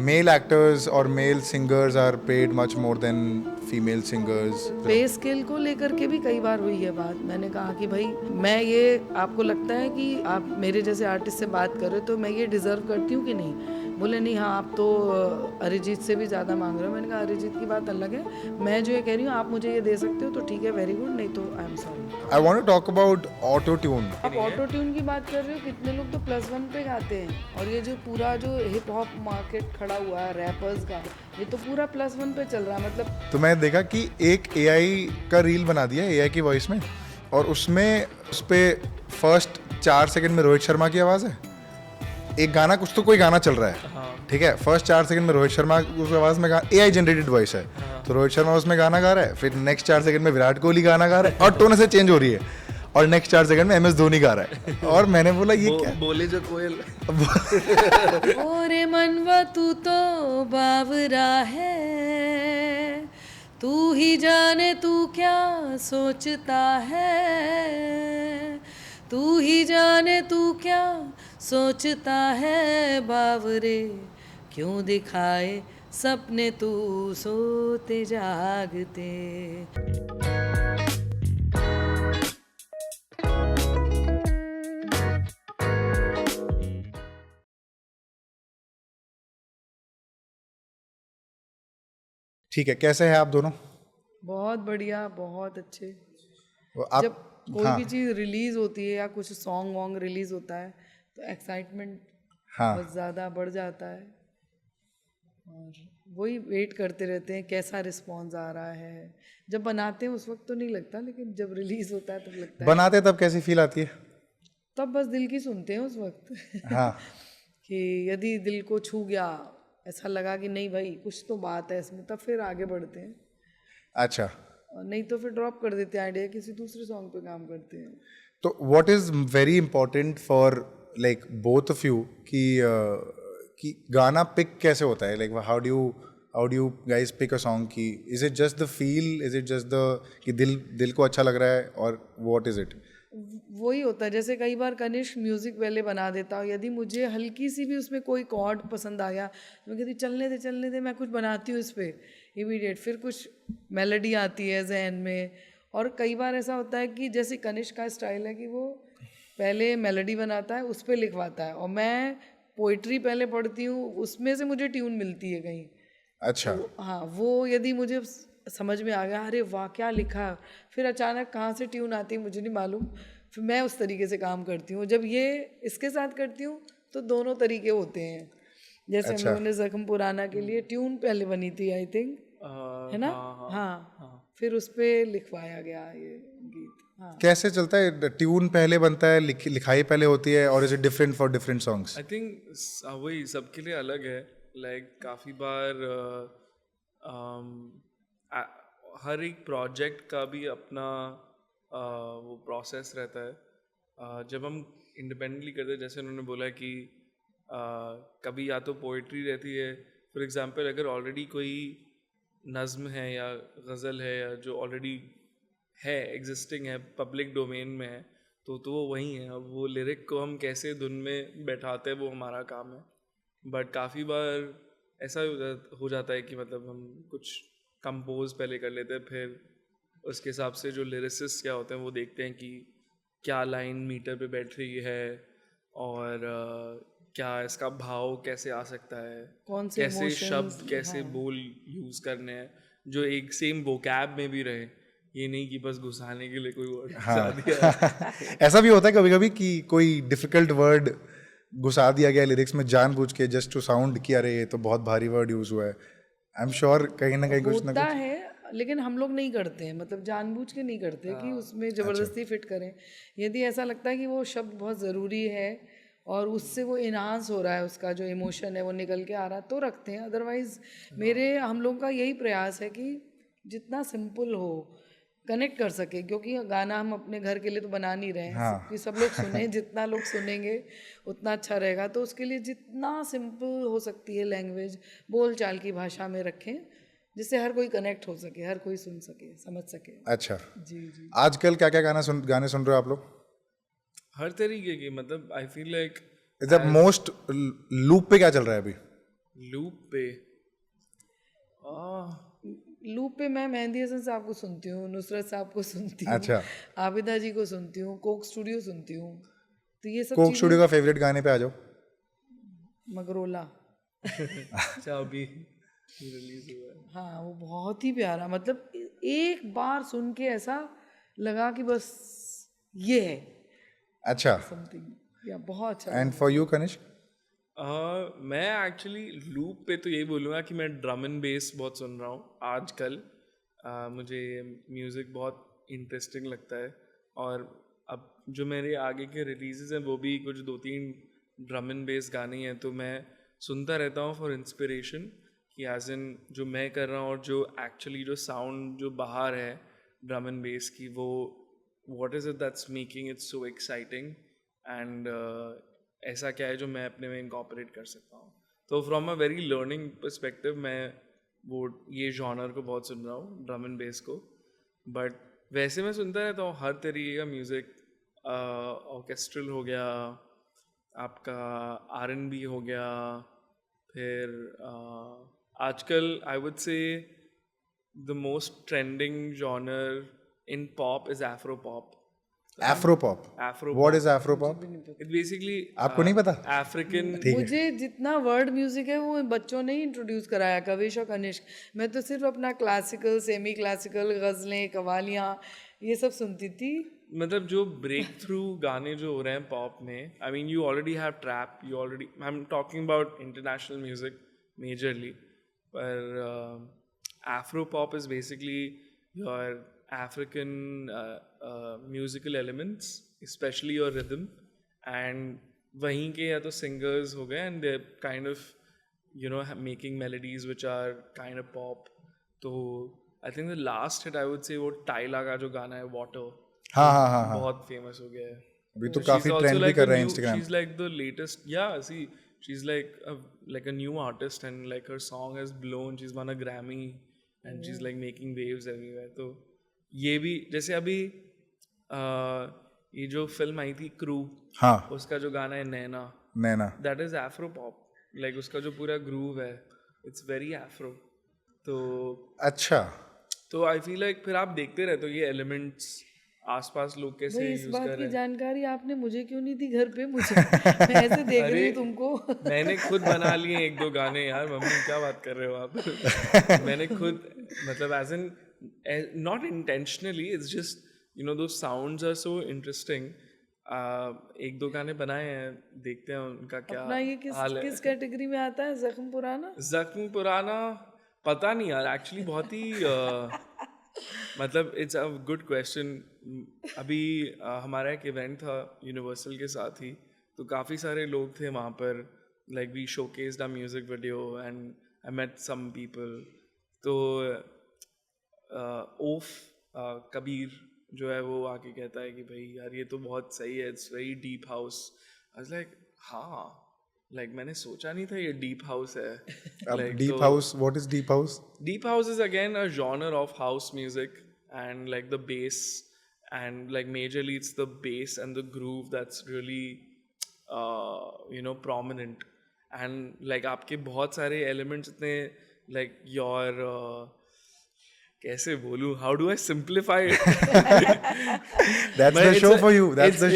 male actors or male singers are paid much more than female singers. पे scale को लेकर के भी कई बार हुई है बात। मैंने कहा कि भाई मैं ये, आपको लगता है कि आप मेरे जैसे आर्टिस्ट से बात कर रहे हो तो मैं ये डिज़र्व करती हूँ कि नहीं? बोले नहीं, हाँ आप तो अरिजीत से भी ज़्यादा मांग रहे हो। मैंने कहा अरिजीत की बात अलग है, मैं जो ये कह रही हूँ आप मुझे ये दे सकते हो तो ठीक है, वेरी गुड, नहीं तो I am sorry. I want to talk about auto tune. आप ऑटो ट्यून की बात कर रहे हो, कितने लोग तो +1 पे गाते हैं। और ये जो पूरा जो हिप हॉप मार्केट खड़ा हुआ है रैपर्स का, ये तो पूरा +1 पे चल रहा है। मतलब तो मैंने देखा कि एक AI का रील बना दिया AI की वॉइस में, और उसमें उस पे फर्स्ट 4 सेकंड में रोहित शर्मा की आवाज़ है। एक गाना, कुछ तो कोई गाना चल रहा है, ठीक है, फर्स्ट 4 सेकंड में रोहित शर्मा उस आवाज़ में AI जनरेटेड वॉइस है, तो रोहित शर्मा उसमें गाना गा रहा है, फिर नेक्स्ट 4 सेकंड में विराट कोहली गाना गा रहा है और टोन से चेंज हो रही है, और नेक्स्ट 4 सेकंड में MS धोनी गा रहा है। और मैंने बोला ये क्या बोले जो कोयल। ओरे मनवा तू तो बावरा है, तू ही जाने तू क्या सोचता है, तू ही जाने तू क्या सोचता है बावरे, क्यों दिखाए सपने तू सोते जागते। ठीक है, कैसे हैं आप दोनों? बहुत बढ़िया, बहुत अच्छे। आप जब कोई भी चीज़ रिलीज होती है या कुछ सॉन्ग वॉन्ग रिलीज होता है तो एक्साइटमेंट बहुत ज़्यादा बढ़ जाता है, और वही वेट करते रहते हैं कैसा रिस्पॉन्स आ रहा है। जब बनाते हैं उस वक्त तो नहीं लगता, लेकिन जब रिलीज होता है तब लगता है। बनाते तब कैसी फील आती है? तब बस दिल की सुनते हैं उस वक्त। हाँ। कि यदि दिल को छू गया, ऐसा लगा कि नहीं भाई कुछ तो बात है इसमें, तब फिर आगे बढ़ते हैं। अच्छा, और नहीं तो फिर ड्रॉप कर देते हैं आइडिया, किसी दूसरे सॉन्ग पे काम करते हैं। तो what is very important for like both of you कि गाना पिक कैसे होता है? Like how do you guys pick a song? की is it just the feel, is it just the कि दिल को अच्छा लग रहा है, और व्हाट इज इट? वही होता है, जैसे कई बार कनिष्क म्यूजिक पहले बना देता हूँ, यदि मुझे हल्की सी भी उसमें कोई कॉर्ड पसंद आ गया तो मैं कहती चलने दे, मैं कुछ बनाती हूँ इस पर इमीडिएट, फिर कुछ मेलोडी आती है जहन में। और कई बार ऐसा होता है कि जैसे कनिष्क का स्टाइल है कि वो पहले मेलोडी बनाता है, उस पर लिखवाता है, और मैं पोइट्री पहले पढ़ती हूँ, उसमें से मुझे ट्यून मिलती है कहीं। अच्छा। तो हाँ, वो यदि मुझे समझ में आ गया, अरे वाह क्या लिखा, फिर अचानक कहाँ से ट्यून आती है मुझे नहीं मालूम, फिर मैं उस तरीके से काम करती हूँ। जब ये इसके साथ करती हूँ तो दोनों तरीके होते हैं। जैसे हम लोगों ने जख्म पुराना के लिए ट्यून पहले बनी थी आई थिंक, है ना? हाँ, फिर उस पर लिखवाया गया ये गीत। हाँ, कैसे चलता है? ट्यून पहले बनता है, लिखाई पहले होती है, और is it different for different songs? I think वही सबके लिए अलग है। लाइक काफ़ी बार हर एक प्रोजेक्ट का भी अपना वो प्रोसेस रहता है। जब हम इंडिपेंडेंटली करते हैं, जैसे उन्होंने बोला कि कभी या तो पोइट्री रहती है, फॉर एग्जांपल अगर ऑलरेडी कोई नज़्म है या गज़ल है या जो ऑलरेडी है, एग्जिस्टिंग है, पब्लिक डोमेन में है, तो वो वही है। अब वो लिरिक को हम कैसे धुन में बैठाते हैं वो हमारा काम है। बट काफ़ी बार ऐसा हो जाता है कि मतलब हम कुछ कंपोज पहले कर लेते हैं, फिर उसके हिसाब से जो लिरिसिस्ट क्या होते हैं वो देखते हैं कि क्या लाइन मीटर पे बैठ रही है, और क्या इसका भाव कैसे आ सकता है, कौन से कैसे emotions, शब्द कैसे बोल यूज़ करने हैं जो एक सेम वोकैब में भी रहे, ये नहीं कि बस घुसाने के लिए कोई वर्ड घुसा दिया। ऐसा भी होता है कभी कभी कि कोई डिफिकल्ट वर्ड घुसा दिया गया लिरिक्स में जानबूझ के, जस्ट टू साउंड कि अरे ये तो बहुत भारी वर्ड यूज हुआ है। आई एम श्योर कहीं ना कहीं कुछ ना होता कुछ है, लेकिन हम लोग नहीं करते हैं, मतलब जानबूझ के नहीं करते कि उसमें ज़बरदस्ती फिट करें। यदि ऐसा लगता है कि वो शब्द बहुत ज़रूरी है और उससे वो इन्हांस हो रहा है, उसका जो इमोशन है वो निकल के आ रहा है, तो रखते हैं। अदरवाइज़ हम लोगों का यही प्रयास है कि जितना सिंपल हो, कनेक्ट कर सके, क्योंकि गाना हम अपने घर के लिए तो बना नहीं रहे हैं कि सब लोग सुने। जितना लोग सुनेंगे उतना अच्छा रहेगा, तो उसके लिए जितना सिंपल हो सकती है लैंग्वेज, बोल चाल की भाषा में रखें, जिससे हर कोई कनेक्ट हो सके, हर कोई सुन सके, समझ सके। अच्छा। जी जी। आजकल क्या क्या गाने सुन रहे हो आप लोग? हर तरीके की, मतलब आई फील लाइक इधर मोस्ट लूप पे क्या चल रहा है अभी? लूप पे लूप पे मैं मेहंदी हसन साहब को सुनती हूँ, नुसरत साहब को सुनती हूँ, अच्छा। आबिदा जी को सुनती हूँ, कोक स्टूडियो सुनती हूँ। तो ये सब कोक चीज़ें, स्टूडियो का फेवरेट गाने पे आ जाओ। मगरोला। अच्छा अभी रिलीज हुआ है। हाँ वो बहुत ही प्यारा, मतलब एक बार सुन के ऐसा लगा कि बस ये है अच्छा। समथिंग, या बहुत अच्छा एंड फॉर यू कनिष्क? मैं एक्चुअली लूप पे तो यही बोलूँगा कि मैं ड्रम एंड बेस बहुत सुन रहा हूँ आजकल। मुझे म्यूज़िक बहुत इंटरेस्टिंग लगता है, और अब जो मेरे आगे के रिलीजेस हैं वो भी कुछ 2-3 ड्रम एंड बेस गाने हैं, तो मैं सुनता रहता हूँ फॉर इंस्पिरेशन कि एज इन जो मैं कर रहा हूँ और जो एक्चुअली जो साउंड जो बाहर है ड्रम एंड बेस की, वो what is it that's making it so exciting, and ऐसा क्या है जो मैं अपने में इंकॉर्पोरेट कर सकता हूँ। तो from a very learning perspective मैं वो ये जॉनर को बहुत सुन रहा हूँ, ड्रम एंड बेस को। बट वैसे मैं सुनता रहता हूँ हर तरीके का म्यूज़िक, ऑर्केस्ट्रल हो गया, आपका R&B हो गया, फिर आजकल I would say the most trending genre in pop is Afro pop. Afro pop? Afro what is Afro pop? It basically आपको नहीं पता? अफ्रीकन। मुझे जितना वर्ड म्यूजिक है वो बच्चों ने ही इंट्रोड्यूस कराया, कविश और कनिष्क। मैं तो सिर्फ अपना क्लासिकल, सेमी क्लासिकल, गज़लें, कवालियाँ ये सब सुनती थी। मतलब जो ब्रेक थ्रू गाने जो हो रहे हैं पॉप में, I mean you already have trap, you already, I am talking about international music majorly, पर Afro pop is basically your African musical elements, especially your rhythm, and वहीं के या तो singers हो गए and they're kind of you know making melodies which are kind of pop. तो I think the last hit I would say वो टाइला का जो गाना है Water, हाँ हाँ हाँ हाँ, बहुत famous हो गया है। अभी तो She's काफी also ट्रेंड भी like कर a रहे हैं new- Instagram. She's like the latest, yeah. See, she's like a new artist and like her song has blown. She's won a Grammy and she's like making waves everywhere. तो ये भी जैसे अभी ये जो फिल्म आई थी क्रू, हाँ, उसका जो गाना है Naina, Naina. That is Afro pop. Like उसका जो पूरा ग्रूव है इट्स वेरी एफ्रो। तो अच्छा, आई फील लाइक फिर आप देखते रहते हो ये एलिमेंट्स आसपास लोग कैसे भाई इस यूज बात कर की रहे हैं। जानकारी आपने मुझे क्यों नहीं दी घर पे? मुझे मैं ऐसे देख रही हूँ तुमको। मैंने खुद बना लिए 1-2 गाने यार, मम्मी क्या बात कर रहे हो आप। मैंने खुद, मतलब as in not intentionally, it's just you know those sounds are so interesting. 1-2 गाने बनाए हैं, देखते हैं उनका क्या अपना ये हाल है। किस कैटेगरी में आता है, जख्म पुराना? जख्म पुराना पता नहीं यार, एक्चुअली बहुत ही मतलब इट्स अ गुड क्वेश्चन। अभी हमारा एक इवेंट था यूनिवर्सल के साथ ही, तो काफ़ी सारे लोग थे वहाँ पर, like we showcased a music video and I met some people. तो ओफ कबीर जो है वो आके कहता है कि भाई यार ये तो बहुत सही है, it's very deep house. I was like हाँ, लाइक मैंने सोचा नहीं था ये डीप हाउस है। अब Like, डीप तो- house, what is deep house? Deep house is again a genre of house music, and like the bass, and like majorly it's the bass and the groove that's really you know prominent, and like आपके बहुत सारे elements इतने like your कैसे बोलूँ, how do I simplify it? That's But the it's show a- for you. That's the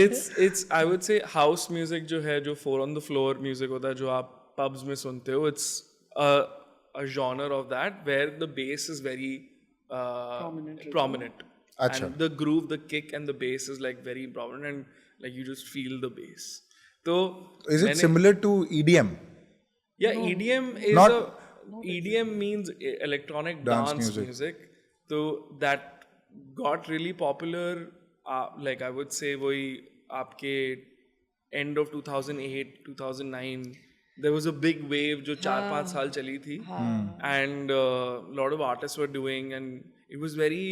it's I would say house music जो है, जो 4 on the floor music होता है जो आप pubs में सुनते हो, it's a genre of that where the bass is very prominent. अच्छा। And the groove, the kick and the bass is like very prominent, and like you just feel the bass. So Is it similar to EDM? yeah, EDM is Not- EDM means electronic Dance dance music. music. So that got really popular. Like I would say, वही आपके end of 2008, 2009. There was a big wave जो 4-5 साल चली थी, and lot of artists were doing, and it was very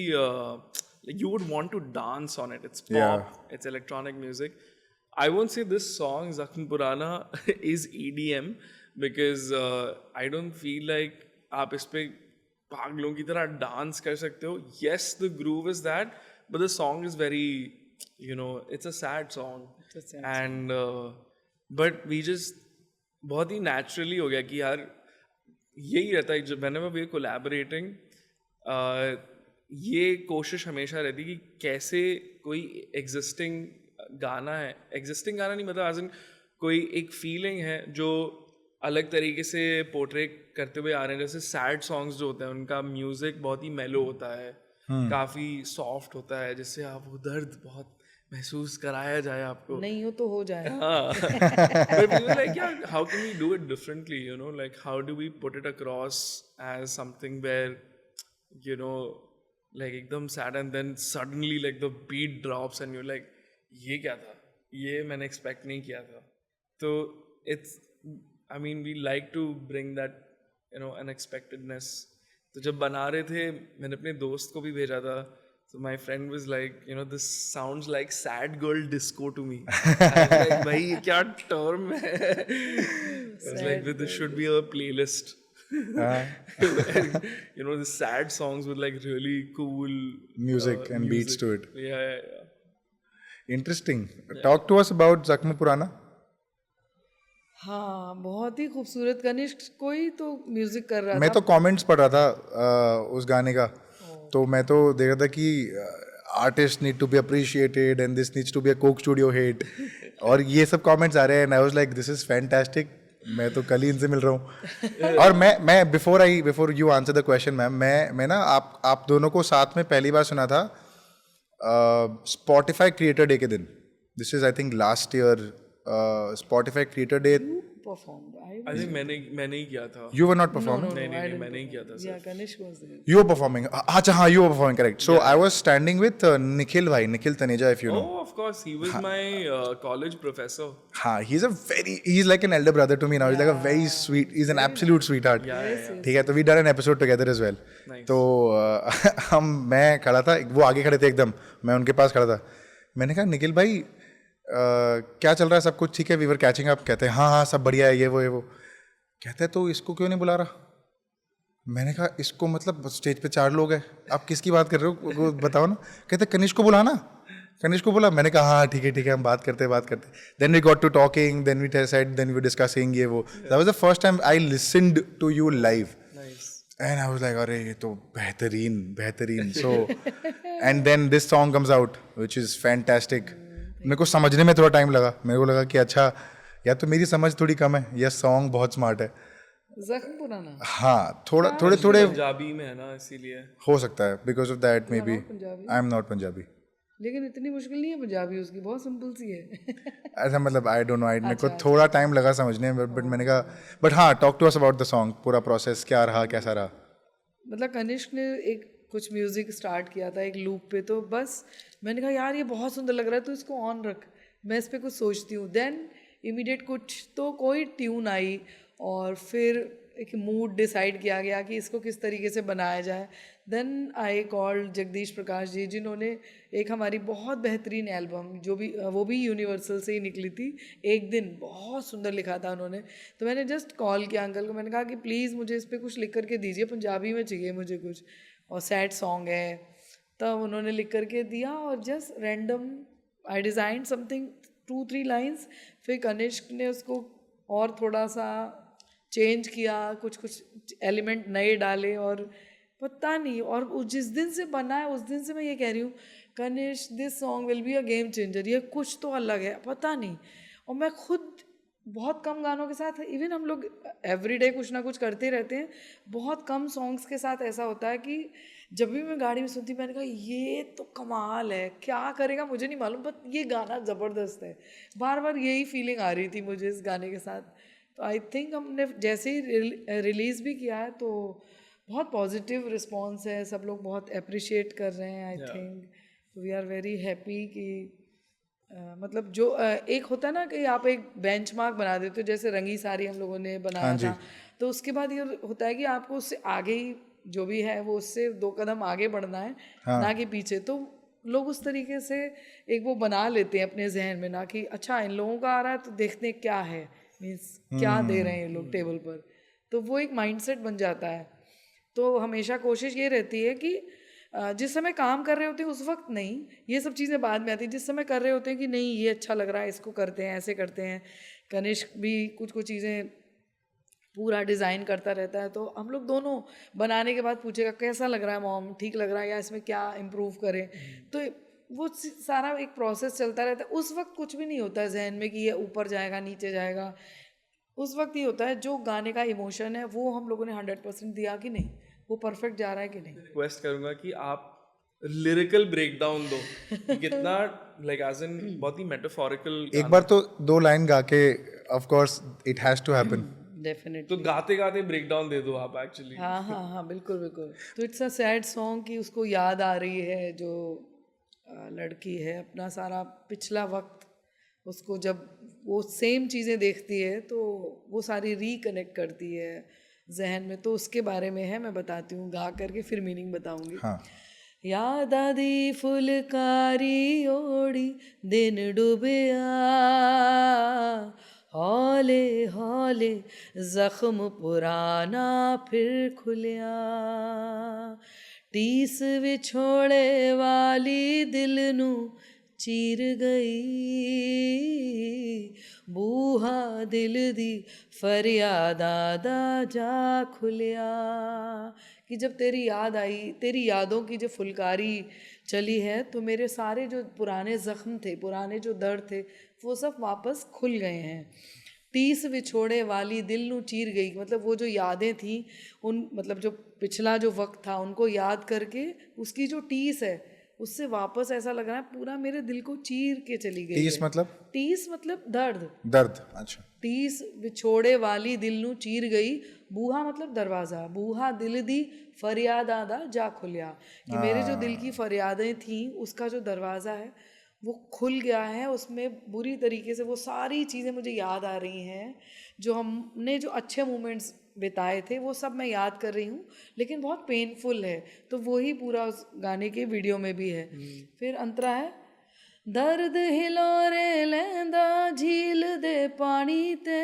like you would want to dance on it. It's pop, Yeah. it's electronic music. I won't say this song Zakhn Purana is EDM because I don't feel like आप इस पे पागलों की तरह dance कर सकते हो. Yes, the groove is that, but the song is very, you know, it's a sad song. It's a sad and but we just बहुत ही naturally हो गया कि यार यही रहता है जब whenever we are collaborating, ये कोशिश हमेशा रहती कि कैसे कोई एग्जिस्टिंग गाना नहीं मतलब एज इन कोई एक फीलिंग है जो अलग तरीके से पोर्ट्रे करते हुए आ रहे हैं. जैसे सैड सॉन्ग्स जो होते हैं उनका म्यूजिक बहुत ही मेलो होता है, काफी सॉफ्ट होता है, जिससे आप वो दर्द बहुत महसूस कराया जाए आपको. नहीं हो तो हो जाए. हाँ. But we were like, yeah, how can we do it differently? You know, like how do we put it across as something where, you know, like एकदम sad and then suddenly like the beat drops and you're like, ये क्या था? ये मैंने expect नहीं किया था. तो it's, I mean, we like to bring that, you know, unexpectedness. तो जब बना रहे थे मैंने अपने दोस्त को भी भेजा था. So my friend was like, you know, this sounds like sad girl disco to me. I was like, भाई ये क्या term है? I was like, this should be a playlist. You know, the sad songs with like really cool Music and beats to it. Yeah. Interesting. Talk to us about Zakhme Purana. हाँ, बहुत ही खूबसूरत. कनिष्क को ही तो music कर रहा था. मैं तो कमेंट्स पढ़ रहा था उस गाने का, तो मैं तो देख रहा था कि artist need to be appreciated and this needs to be a Coke Studio hit, और ये सब कमेंट्स आ रहे हैं. And I was like this is fantastic. मैं तो कल ही इनसे मिल रहा हूँ. और मैं before you answer the question ma'am, मैं ना आप दोनों को साथ में पहली बार सुना था स्पॉटिफाई क्रिएटर डे के दिन. This is I think last year Spotify creator day. performed. I think मैंने ही किया था. You were not performing? नहीं मैंने ही किया था. Yeah, Kanishk was there. You were performing. अच्छा हाँ, you were performing, correct. So I was standing with Nikhil Taneja, if you know. Oh, of course, he was my college professor. हाँ, he's like an elder brother to me now. He's like a very sweet, he's an absolute sweetheart. ठीक है, तो we done an episode together as well. तो मैं खड़ा था, वो आगे खड़े थे एकदम, मैं उनके पास खड़ा था. मैंने कहा निखिल भाई क्या चल रहा है, सब कुछ ठीक है? We were catching up. कहते हैं हाँ सब बढ़िया है, ये वो. कहते हैं तो इसको क्यों नहीं बुला रहा? मैंने कहा इसको मतलब स्टेज पे 4 लोग हैं, आप किसकी बात कर रहे हो, बताओ ना. कहते कनिष्क को बुलाना, कनिष्क को बोला. मैंने कहा हाँ ठीक है हम बात करते. Then we got to talking, then we said, then we discussing ये वो. That was the first time I listened to you live. And I was like, अरे ये तो बेहतरीन. So and then this song comes out, which is fantastic. मेरे को समझने में थोड़ा टाइम लगा. मेरे को लगा कि अच्छा, या तो मेरी समझ थोड़ी कम है या सॉन्ग बहुत स्मार्ट है. जख्म पुराना. हाँ, थोड़े पंजाबी में है ना, इसीलिए हो सकता है. Because of that maybe I am not Punjabi. लेकिन इतनी मुश्किल नहीं है पंजाबी उसकी, बहुत सिंपल सी है. ऐसा मतलब आई डोंट नो, मेरे को थोड़ा टाइम लगा समझने में, बट मैंने कहा बट हाँ, talk to us about the song. पूरा प्रोसेस क्या रहा, कैसा रहा? मतलब कनिष्क ने एक कुछ म्यूजिक स्टार्ट किया था एक लूप पे, तो बस मैंने कहा यार ये बहुत सुंदर लग रहा है, तो इसको ऑन रख, मैं इस पर कुछ सोचती हूँ. देन इमीडिएट कुछ तो कोई ट्यून आई, और फिर एक मूड डिसाइड किया गया कि इसको किस तरीके से बनाया जाए. Then I called Jagdish Prakash ji, जिन्होंने एक हमारी बहुत बेहतरीन एल्बम वो भी यूनिवर्सल से ही निकली थी, एक दिन, बहुत सुंदर लिखा था उन्होंने. तो मैंने जस्ट कॉल किया अंकल को, मैंने कहा कि प्लीज़ मुझे इस पर कुछ लिख करके दीजिए, पंजाबी में चाहिए मुझे कुछ, और सैड सॉन्ग है. तब उन्होंने लिख करके दिया, और जस्ट रैंडम आई डिज़ाइन समथिंग 2-3 लाइन्स. फिर कनिष्क ने उसको और थोड़ा सा चेंज किया, कुछ एलिमेंट नए डाले, और पता नहीं, और जिस दिन से बना है उस दिन से मैं ये कह रही हूँ Kanishk this song will be a game changer. ये कुछ तो अलग है, पता नहीं. और मैं खुद बहुत कम गानों के साथ, इवन हम लोग एवरीडे कुछ ना कुछ करते रहते हैं, बहुत कम सॉन्ग्स के साथ ऐसा होता है कि जब भी मैं गाड़ी में सुनती मैंने कहा ये तो कमाल है, क्या करेगा मुझे नहीं मालूम, बट ये गाना ज़बरदस्त है. बार बार यही फीलिंग आ रही थी मुझे इस गाने के साथ. तो आई थिंक हमने जैसे ही रिलीज़ भी किया है तो बहुत पॉजिटिव रिस्पॉन्स है, सब लोग बहुत अप्रिशिएट कर रहे हैं. I think we are very happy कि मतलब जो एक होता है ना कि आप एक बेंचमार्क बना देते हो, जैसे रंगी सारी हम लोगों ने बनाया था, तो उसके बाद ये होता है कि आपको उससे आगे ही जो भी है वो उससे 2 कदम आगे बढ़ना है, ना कि पीछे. तो लोग उस तरीके से एक वो बना लेते हैं अपने जहन में, ना कि अच्छा इन लोगों का आ रहा है तो देखते हैं क्या है, मीन्स क्या दे रहे हैं ये लोग टेबल पर. तो वो एक माइंडसेट बन जाता है. तो हमेशा कोशिश ये रहती है कि जिस समय काम कर रहे होते हैं उस वक्त नहीं, ये सब चीज़ें बाद में आती हैं. जिस समय कर रहे होते हैं कि नहीं ये अच्छा लग रहा है, इसको करते हैं, ऐसे करते हैं. कनिष्क भी कुछ चीज़ें पूरा डिज़ाइन करता रहता है। तो हम लोग दोनों बनाने के बाद पूछेगा कैसा लग रहा है मॉम, ठीक लग रहा है या इसमें क्या इम्प्रूव करें। तो वो सारा एक प्रोसेस चलता रहता है। उस वक्त कुछ भी नहीं होता है जहन में कि ये ऊपर जाएगा नीचे जाएगा। उस वक्त ये होता है जो गाने का इमोशन है वो हम लोगों ने 100% दिया कि नहीं, वो परफेक्ट जा रहा है कि नहीं। रिक्वेस्ट करूंगा कि आप लिरिकल ब्रेकडाउन दो कि कितना लाइक एज इन बहुत ही मेटाफोरिकल। एक बार तो 2 लाइन गा के, of course it has to happen. Definitely. तो गाते गाते ब्रेकडाउन दे दो आप एक्चुअली। हाँ हाँ हाँ, बिल्कुल बिल्कुल। तो इट्स अ सैड सॉन्ग कि उसको याद आ रही है जो लड़की है अपना सारा पिछला वक्त, उसको जब वो सेम चीज़ें देखती है तो वो सारी रिकनेक्ट करती है जहन में। तो उसके बारे में है, मैं बताती हूँ गा करके फिर मीनिंग बताऊँगी। हाँ। याद आदी फुलकारी ओड़ी दिन डूबिया, हौले हौले जख्म पुराना फिर खुलिया, टीस विछोड़े वाली दिल नू चीर गई, बूहा दिल दी फरियादा दा जा खुलिया। कि जब तेरी याद आई, तेरी यादों की जो फुलकारी चली है तो मेरे सारे जो पुराने ज़ख्म थे, पुराने जो दर्द थे, वो सब वापस खुल गए हैं। टीस विछोड़े वाली दिल नू चीर गई, मतलब वो जो यादें थी उन, मतलब जो पिछला जो वक्त था उनको याद करके उसकी जो टीस है उससे वापस ऐसा लग रहा है पूरा मेरे दिल को चीर के चली गई। टीस मतलब? टीस मतलब दर्द। दर्द, अच्छा। टीस विछोड़े वाली दिल नू चीर गई, बूहा मतलब दरवाज़ा, बूहा दिल दी फरियाद आदा जा खुलिया। कि मेरे जो दिल की फरियादें थी उसका जो दरवाज़ा है वो खुल गया है, उसमें बुरी तरीके से वो सारी चीज़ें मुझे याद आ रही हैं जो हमने जो अच्छे मोमेंट्स बिताए थे वो सब मैं याद कर रही हूँ, लेकिन बहुत पेनफुल है। तो वही पूरा उस गाने के वीडियो में भी है। फिर अंतरा है, दर्द हिलोरे लैंदा झील दे पानी ते,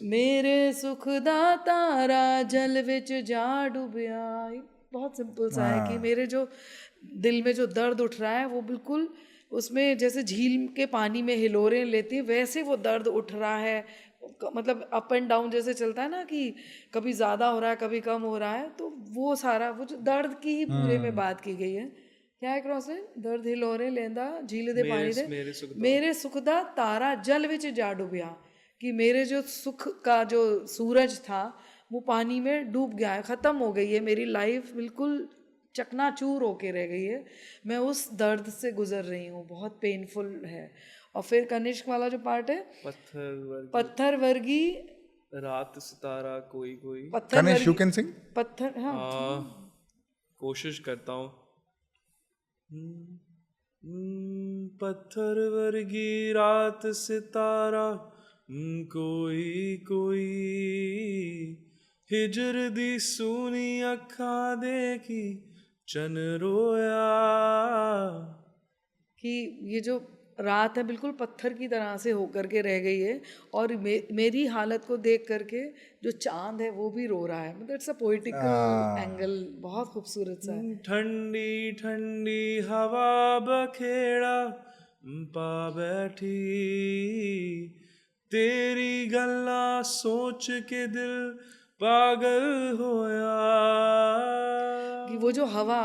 मेरे सुख दा तारा जल विच जा डुबिया। बहुत सिंपल सा है कि मेरे जो दिल में जो दर्द उठ रहा है वो बिल्कुल उसमें जैसे झील के पानी में हिलोरें लेती हैं वैसे वो दर्द उठ रहा है। मतलब अप एंड डाउन जैसे चलता है ना कि कभी ज़्यादा हो रहा है कभी कम हो रहा है, तो वो सारा वो जो दर्द की ही पूरे में बात की गई है। क्या है क्रॉस में, दर्द हिलोरे लेंदा झील दे पानी दे, मेरे सुख दा तारा जल विच जा डुबिया। कि मेरे जो सुख का जो सूरज था वो पानी में डूब गया है, ख़त्म हो गई है, मेरी लाइफ बिल्कुल चकनाचूर होके रह गई है, मैं उस दर्द से गुजर रही हूँ, बहुत पेनफुल है। और फिर कनिष्क वाला जो पार्ट है, पत्थर वर्गी रात सितारा कोई कोई, कनिष्क यू कैन सिंग पत्थर। हाँ कोशिश करता हूँ। पत्थर वर्गी रात सितारा कोई कोई, हिजर दी सूनी अखा देखी चन रोया। कि ये जो रात है बिल्कुल पत्थर की तरह से होकर के रह गई है और मेरी हालत को देख करके जो चांद है वो भी रो रहा है। मतलब इट्स अ पोइटिकल एंगल, बहुत खूबसूरत सा है। ठंडी ठंडी हवा बखेड़ा पा बैठी, तेरी गल्ला सोच के दिल पागल होया। कि वो जो हवा,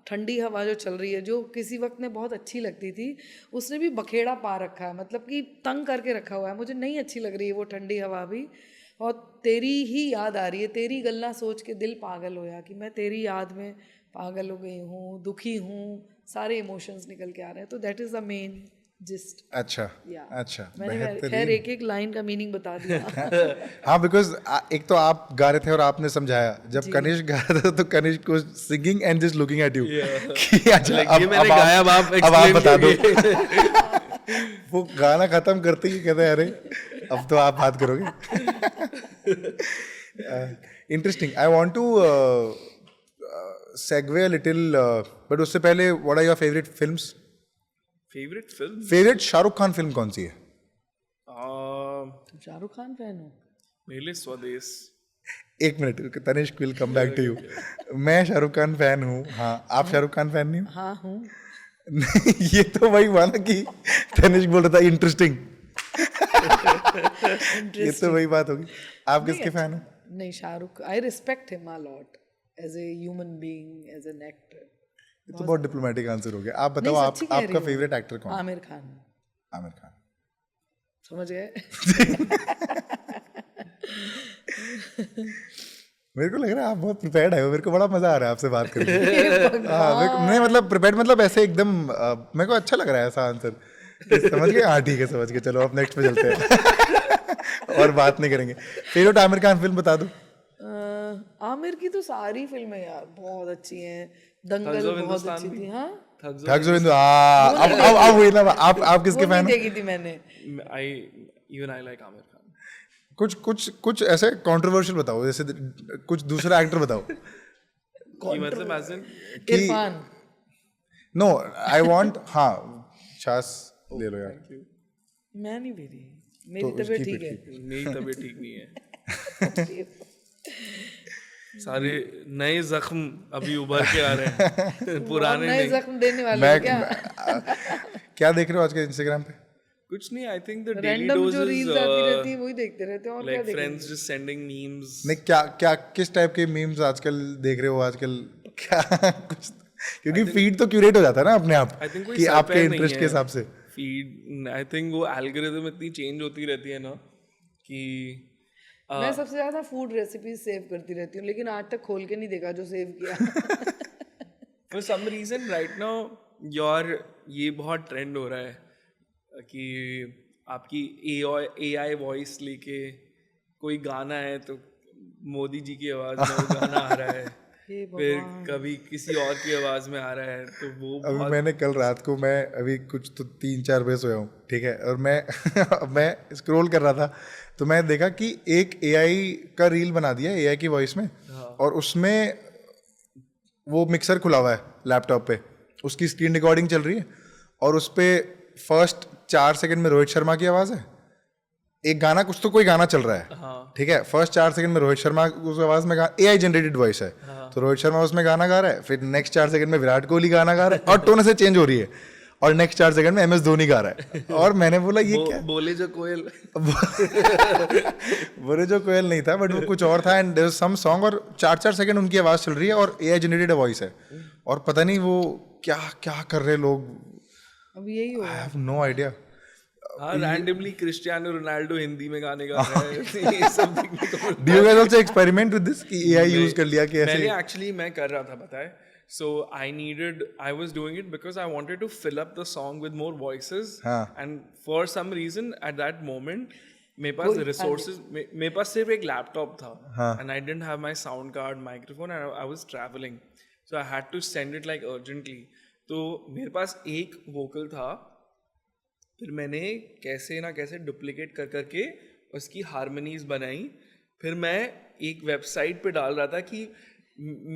ठंडी हवा जो चल रही है जो किसी वक्त में बहुत अच्छी लगती थी, उसने भी बखेड़ा पा रखा है, मतलब कि तंग करके रखा हुआ है। मुझे नहीं अच्छी लग रही है वो ठंडी हवा भी, और तेरी ही याद आ रही है, तेरी गल्ला सोच के दिल पागल होया। कि मैं तेरी याद में पागल हो गई हूँ, दुखी हूँ, सारे इमोशंस निकल के आ रहे हैं। तो that is the main gist. अच्छा अच्छा, मैंने खैर एक एक लाइन का मीनिंग बता दिया। हाँ, बिकॉज एक तो आप गा रहे थे और आपने समझाया, जब कनिष्क गा रहा था तो कनिष्क को singing and just looking at you कि अच्छा अब आप बता दो। वो गाना खत्म करते ही कहते हैं अरे अब तो आप बात करोगे। Interesting. I want to segue a little, but उससे पहले what are your favorite films? Favourite Shahrukh Khan film कौन सी है? शाहरुख खान फैन हो? मेरे लिए स्वदेश। एक minute, Tanishk will come back to you. मैं शाहरुख खान फैन हूँ, हाँ। आप शाहरुख खान फैन नहीं हो? हाँ हूँ। ये तो वही हुआ ना कि तनिष्क बोल रहा था इंटरेस्टिंग। ये तो वही बात होगी। आप किसके फैन हो? नहीं, Shahrukh, I respect him a lot as a human being, as an actor. ये तो बहुत डिप्लोमेटिक आंसर हो गया। आप बताओ, नहीं, आप सच्ची कह रही आपका हूँ। फेवरेट एक्टर कौन? आमिर खान। आमिर खान। समझ गए? मेरे को लग रहा है आप बहुत प्रिपेयर्ड है। मेरे को बड़ा मजा आ रहा है आपसे बात करके। नहीं मतलब प्रिपेयर्ड मतलब ऐसे एकदम मेरे को अच्छा लग रहा है ऐसा आंसर। समझ गए? हाँ ठीक है, समझ गए। चलो अब नेक्स्ट पे चलते हैं और बात नहीं करेंगे। फेवरेट आमिर खान फिल्म बता दो। आमिर की तो सारी फिल्में यार बहुत अच्छी हैं। दंगल Thugs of बहुत Hindustan अच्छी भी? थी। हाँ, ठग्स ऑफ हिंदू। अब हुई ना। आप किसके वो फैन नहीं हो? देखी थी मैंने। I like Aamir Khan. कुछ ऐसे कंट्रोवर्शियल बताओ, जैसे कुछ दूसरा एक्टर बताओ। कि मतलब as in Irfan. No I want. हाँ, शास ले लो यार। मैं नहीं पी रही, मेरी तो तबीयत keep ठीक it, है। मेरी तबीयत ठीक नहीं है। सारे नए जख्म अभी उभर के आ रहे हैं, पुराने नए नहीं। जख्म देने वाले हो क्या? क्या देख रहे हो आज के इंस्टाग्राम पे? कुछ नहीं, I think the daily random dose जो इज रील्स आती रहती है वही देखते रहते हैं, और क्या लाइक देखेंगे? Friends just sending memes. नहीं, क्या किस टाइप के मीम्स आजकल देख रहे हो आजकल? क्या कुछ, क्योंकि फीड तो क्यूरेट हो जाता है ना अपने आप आई थिंक कोई कि सर आपके पैर नहीं इंटरेस्ट के है हिसाब से। फीड। आई थिंक वो एल्गोरिथम इतनी चेंज होती रहती है ना कि मैं सबसे ज्यादा फूड रेसिपीज सेव करती रहती हूँ, लेकिन आज तक खोल के नहीं देखा जो सेव किया। For some reason right now your ये बहुत ट्रेंड हो रहा है कि आपकी AI वॉइस लेके कोई गाना है तो मोदी जी की आवाज में वो गाना आ रहा है, हे फिर कभी किसी और की आवाज में आ रहा है, तो वो अभी बहुत मैंने कल रात को, मैं अभी कुछ तो 3-4 बजे सोया हूँ, ठीक है, और मैं स्क्रॉल कर रहा था तो मैं देखा कि एक AI का रील बना दिया AI की वॉइस में, और उसमें वो मिक्सर खुला हुआ है लैपटॉप पे, उसकी स्क्रीन रिकॉर्डिंग चल रही है, और उस पर फर्स्ट 4 सेकंड में रोहित शर्मा की आवाज़ है। एक गाना, कुछ तो कोई गाना चल रहा है, ठीक है, फर्स्ट 4 सेकंड में रोहित शर्मा उस आवाज़ में AI जनरेटेड वॉइस है, तो रोहित शर्मा उसमें गाना गा रहा है, फिर नेक्स्ट 4 सेकंड में विराट कोहली गाना गा रहा है, और टोन से चेंज हो रही है, और नेक्स्ट 4 सेकंड में MS धोनी गा रहा है। और मैंने बोला ये क्या? बोले जो कोयल। बोले जो कोयल नहीं था, बट वो कुछ और था, एंड देयर सम सॉन्ग, और 4-4 सेकंड उनकी आवाज़ चल रही है और AI जनरेटेड वॉइस है, और पता नहीं वो क्या क्या कर रहे लोग। अब यही हो आई हैव नो आइडिया। हाँ, रैंडमली क्रिस्टियानो रोनाल्डो हिंदी में गाने गा रहा है। ये सब देखने को मिलता है। Do you guys also experiment with this कि AI यूज कर लिया कि ऐसे? मैंने एक्चुअली मैं कर रहा था, पता है। So I was doing it because I wanted to fill up the song with more voices. हाँ. And for some reason at that moment मेरे पास resources, मेरे पास सिर्फ एक लैपटॉप था, and I didn't have my sound card, microphone, and I was traveling, so I had to send it like urgently. तो मेरे पास एक vocal था, फिर मैंने कैसे ना कैसे डुप्लीकेट कर करके उसकी हारमोनीज बनाई, फिर मैं एक वेबसाइट पे डाल रहा था कि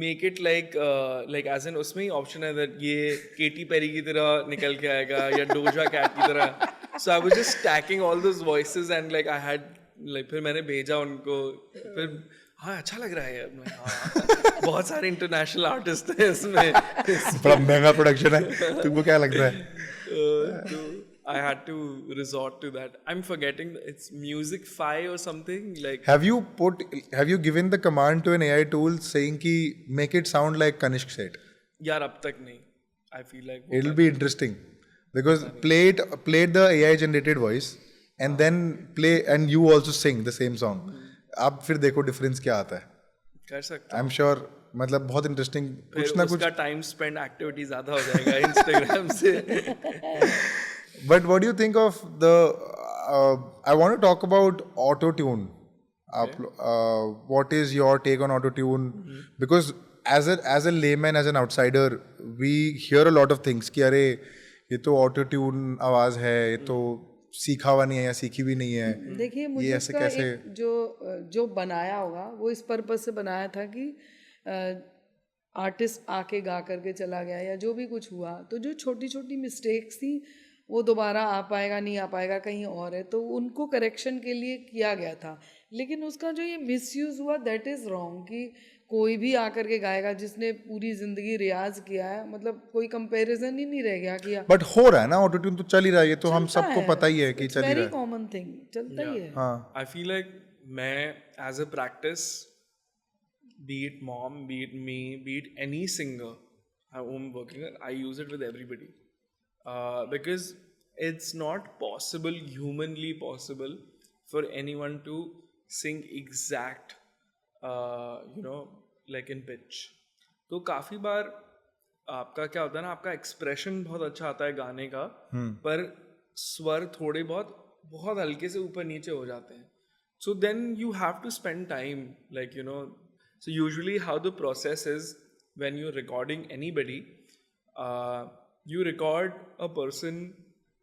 make it like as an, उसमें ही ऑप्शन है that ये केटी पेरी की तरह निकल के आएगा या डोजा कैट की तरह। So I was just stacking all those voices and like I had like, फिर मैंने भेजा उनको, फिर हाँ अच्छा लग रहा है। हाँ, बहुत सारे इंटरनेशनल आर्टिस्ट हैं इसमें। बड़ा महंगा प्रोडक्शन है, तुमको क्या लगता है? तो I had to resort to that. I'm forgetting, it's Musicfy or something like. Have you given the command to an AI tool saying कि make it sound like Kanishk said? यार अब तक नहीं. I feel like It'll be interesting because play the AI generated voice and then play and you also sing the same song. आप फिर देखो difference क्या आता है. कर सकता. I'm sure, मतलब बहुत इंटरेस्टिंग, कुछ ना कुछ. उसका टाइम स्पेंड एक्टिविटी ज्यादा हो जाएगा इंस्टाग्राम से. But what do you think of the? I want to talk about auto tune. What is your take on auto tune? Because as a layman, as an outsider, we hear a lot of things कि अरे ये तो auto tune आवाज है, ये तो सीखा हुआ नहीं है या सीखी भी नहीं है. देखिए, मुझे इसका एक जो बनाया होगा वो इस पर्पज से बनाया था कि आर्टिस्ट आके गा करके चला गया या जो भी कुछ हुआ, तो जो छोटी छोटी मिस्टेक्स थी वो दोबारा आ पाएगा नहीं आ पाएगा कहीं और है, तो उनको करेक्शन के लिए किया गया था। लेकिन उसका जो ये मिसयूज हुआ दैट इज रॉन्ग कि कोई भी आकर के गाएगा जिसने पूरी जिंदगी रियाज किया है, मतलब कोई कंपैरिजन ही नहीं रह गया कि बट हो रहा है ना, ऑटो ट्यून तो चल ही रहा है, ये तो हम चलता सबको है, पता ही है कि it's चल ही very रहा है। common thing, चलता ही है। हाँ I feel like मैं as a practice, be it mom, be it me, be it any singer I'm working on, I use it with everybody. Because it's not possible, humanly possible, for anyone to sing exact, like in pitch. तो काफ़ी बार आपका क्या होता है ना, आपका expression बहुत अच्छा आता है गाने का, पर स्वर थोड़े बहुत हल्के से ऊपर नीचे हो जाते हैं. So then you have to spend time, like, so usually how the process is when you're recording anybody, you record a person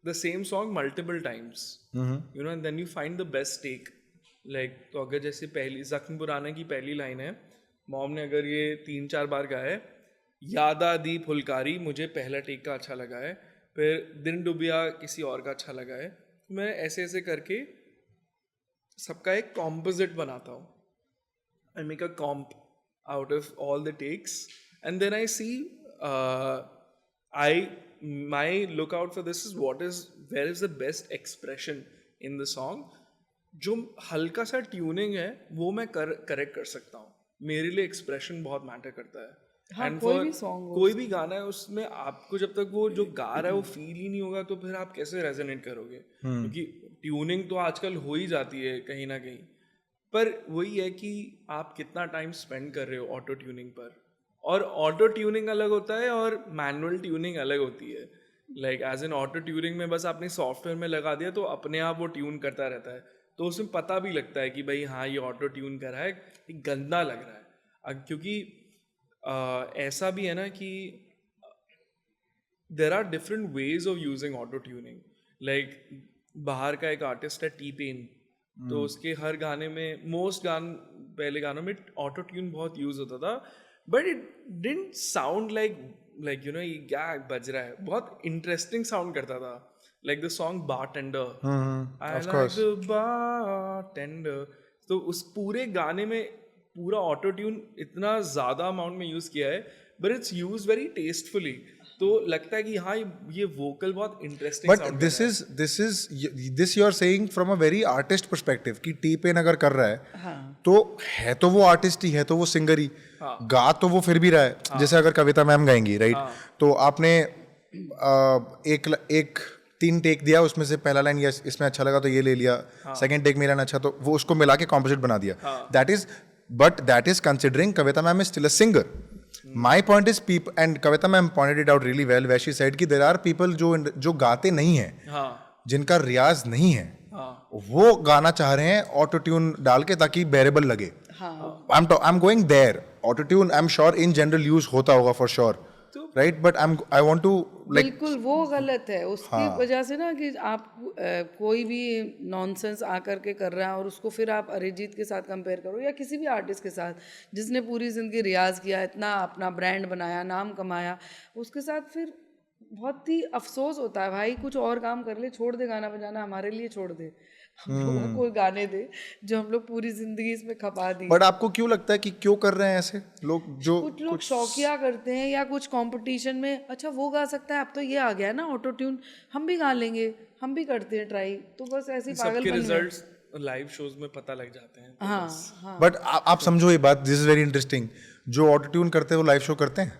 the same song multiple times, and then you find the best take. Like, तो अगर जैसे पहली ज़ख्म पुराना की पहली line है, mom ने अगर ये 3-4 बार गाया है, याद आदी फुलकारी मुझे पहला टेक का अच्छा लगा है, फिर दिन डूबिया किसी और का अच्छा लगा है, मैं ऐसे ऐसे करके सबका एक कॉम्पोजिट बनाता हूँ. I make a comp out of all the takes, and then I see, my lookout for this is where is the best expression in the song. जो हल्का सा ट्यूनिंग है वो मैं करेक्ट कर सकता हूँ. मेरे लिए एक्सप्रेशन बहुत मैटर करता है. हाँ, And कोई for भी song हो, कोई भी गाना है उसमें आपको जब तक वो जो गा रहा है वो फील ही नहीं होगा तो फिर आप कैसे रेजोनेट करोगे. क्योंकि ट्यूनिंग तो आजकल हो ही जाती है कहीं ना कहीं, पर वही है कि आप कितना टाइम स्पेंड कर रहे हो ऑटो ट्यूनिंग पर. और ऑटो ट्यूनिंग अलग होता है और मैनुअल ट्यूनिंग अलग होती है. Like as an auto tuning में बस आपने सॉफ्टवेयर में लगा दिया तो अपने आप वो ट्यून करता रहता है, तो उसमें पता भी लगता है कि भाई हाँ ये ऑटो ट्यून कर रहा है, ये गंदा लग रहा है. क्योंकि ऐसा भी है ना कि there are different ways of using auto tuning. Like बाहर का एक आर्टिस्ट है T-Pain, तो उसके हर गाने में पहले गानों में ऑटो ट्यून बहुत यूज होता था, but it didn't sound like ये क्या बज रहा है, बहुत इंटरेस्टिंग साउंड करता था. Like the song bartender, I like the bartender, तो उस पूरे गाने में पूरा ऑटो ट्यून इतना ज़्यादा अमाउंट में यूज़ किया है, but it's use very tastefully. तो लगता है कि हाँ ये वोकल बहुत interesting. But this you are saying from a very artist perspective कि T-Pain अगर कर रहा है तो वो आर्टिस्ट ही है, तो वो सिंगर ही गा तो वो फिर भी रहा है. जैसे अगर कविता मैम गाएंगी राइट, तो आपने एक 3 टेक दिया, उसमें से पहला लाइन या इसमें अच्छा लगा तो ये ले लिया, सेकंड टेक में लाइन अच्छा तो वो उसको मिला के कॉम्पोजिट बना दिया. That is considering Kavita ma'am is still a singer. My point is people, and Kavita ma'am pointed it out really well where she said कि there are people जो गाते नहीं हैं, जिनका रियाज नहीं है, वो गाना चाह रहे हैं ऑटो ट्यून डाल के ताकि बेरेबल लगे. I'm going there. Auto tune I'm sure in general use होता होगा for sure, right? But I want to like बिल्कुल वो गलत है उसकी वजह से ना कि आप कोई भी नॉनसेंस आकर के कर रहा है और उसको फिर आप अरिजीत के साथ कंपेयर करो या किसी भी आर्टिस्ट के साथ जिसने पूरी ज़िंदगी रियाज किया, इतना अपना ब्रांड बनाया, नाम कमाया, उसके साथ फिर बहुत ही अफसोस होता है. भाई कुछ और काम कर ले, छोड़ दे गाना बजाना, हमारे लिए छोड़ दे, हम लोगों को गाने दे जो हम लोग पूरी जिंदगी इसमें खपा दी. बट आपको क्यों लगता है कि क्यों कर रहे हैं ऐसे लोग? जो कुछ लोग शौकिया करते हैं या कुछ कंपटीशन में, अच्छा वो गा सकता है अब तो ये आ गया ना ऑटो ट्यून, हम भी गा लेंगे, हम भी करते हैं ट्राई, तो बस ऐसे सबके रिजल्ट्स लाइव शोज में पता लग जाते हैं. हाँ. बट आप समझो ये बात, दिस इज वेरी इंटरेस्टिंग. जो ऑटो ट्यून करते हैं वो लाइव शो करते हैं?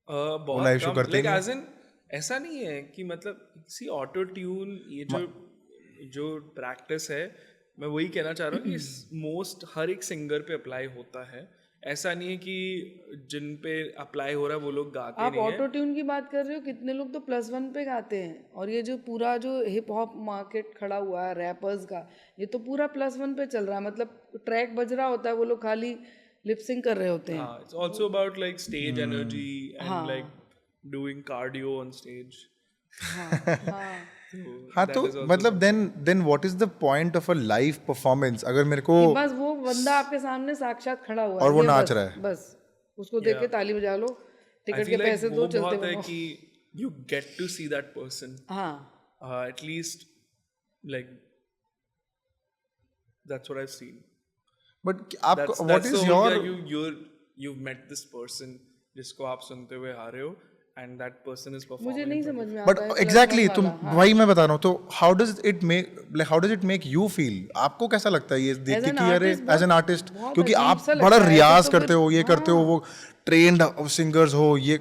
बहुत लाइव शो करते हैं. एज इन ऐसा नहीं है कि मतलब किसी ऑटो ट्यून, ये जो प्रैक्टिस है, मैं वही कहना चाह रहा हूँ कि मोस्ट हर एक सिंगर पे अप्लाई होता है. ऐसा नहीं है कि जिन पे अप्लाई हो रहा है वो लोग गाते आप नहीं हैं. ऑटो ट्यून की बात कर रहे हो, कितने लोग तो +1 पे गाते हैं, और ये जो पूरा जो हिप हॉप मार्केट खड़ा हुआ है रैपर्स का, ये तो पूरा +1 पे चल रहा है. मतलब ट्रैक बज रहा होता है, वो लोग खाली लिपसिंग कर रहे होते हैं. It's also about like stage energy and like doing cardio on stage. हाँ तो मतलब then what is the point of a live performance? अगर मेरे को बस वो बंदा आपके सामने साक्षात खड़ा हुआ है और वो ये नाच रहा है, बस उसको देख के ताली बजा लो, टिकट के पैसे दो, चलते बनो. बनो. कि you get to see that person. हाँ, At least like that's what I've seen. But आपको That's what the is whole your you've met this person जिसको आप सुनते हुए आ रहे हो and that person is मुझे performing. नहीं समझ में बट आता है एग्जैक्टली plus तुम one वाला, हाँ। वही मैं बता रहा हूँ. तो how does it make you feel? आपको कैसा लगता है ये देख As के an कि अरे artist एज एन बहुत- आर्टिस्ट, बहुत क्योंकि अजीब आप सा बड़ा लगता है, रियाज तो करते फिर- हो, ये करते हो, हाँ। वो ट्रेन्ड सिंगर्स हो, ये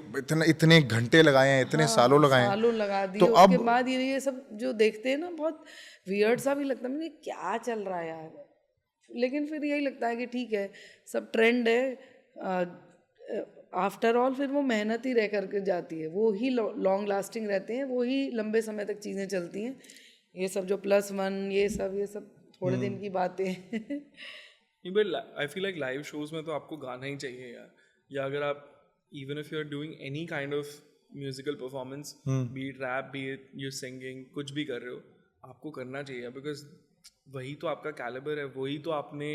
इतने घंटे लगाए हैं, इतने सालों लगाए हैं. सालों लगा दिए. तो उसके अब बाद ये सब जो देखते हैं ना, बहुत वियर्ड सा भी लगता है मुझे, क्या चल रहा है यार. लेकिन फिर यही लगता है कि ठीक है, सब ट्रेंड है. आफ्टर ऑल फिर वो मेहनत ही रह करके जाती है, वो ही लॉन्ग लास्टिंग रहते हैं, वो ही लंबे समय तक चीज़ें चलती हैं. ये सब जो +1 ये सब थोड़े दिन की बातें हैं. नहीं, but I feel like live shows में तो आपको गाना ही चाहिए यार. या अगर आप even if you are doing any kind of musical performance, be it rap, be it you singing, कुछ भी कर रहे हो, आपको करना चाहिए because वही तो आपका caliber है, वही तो आपने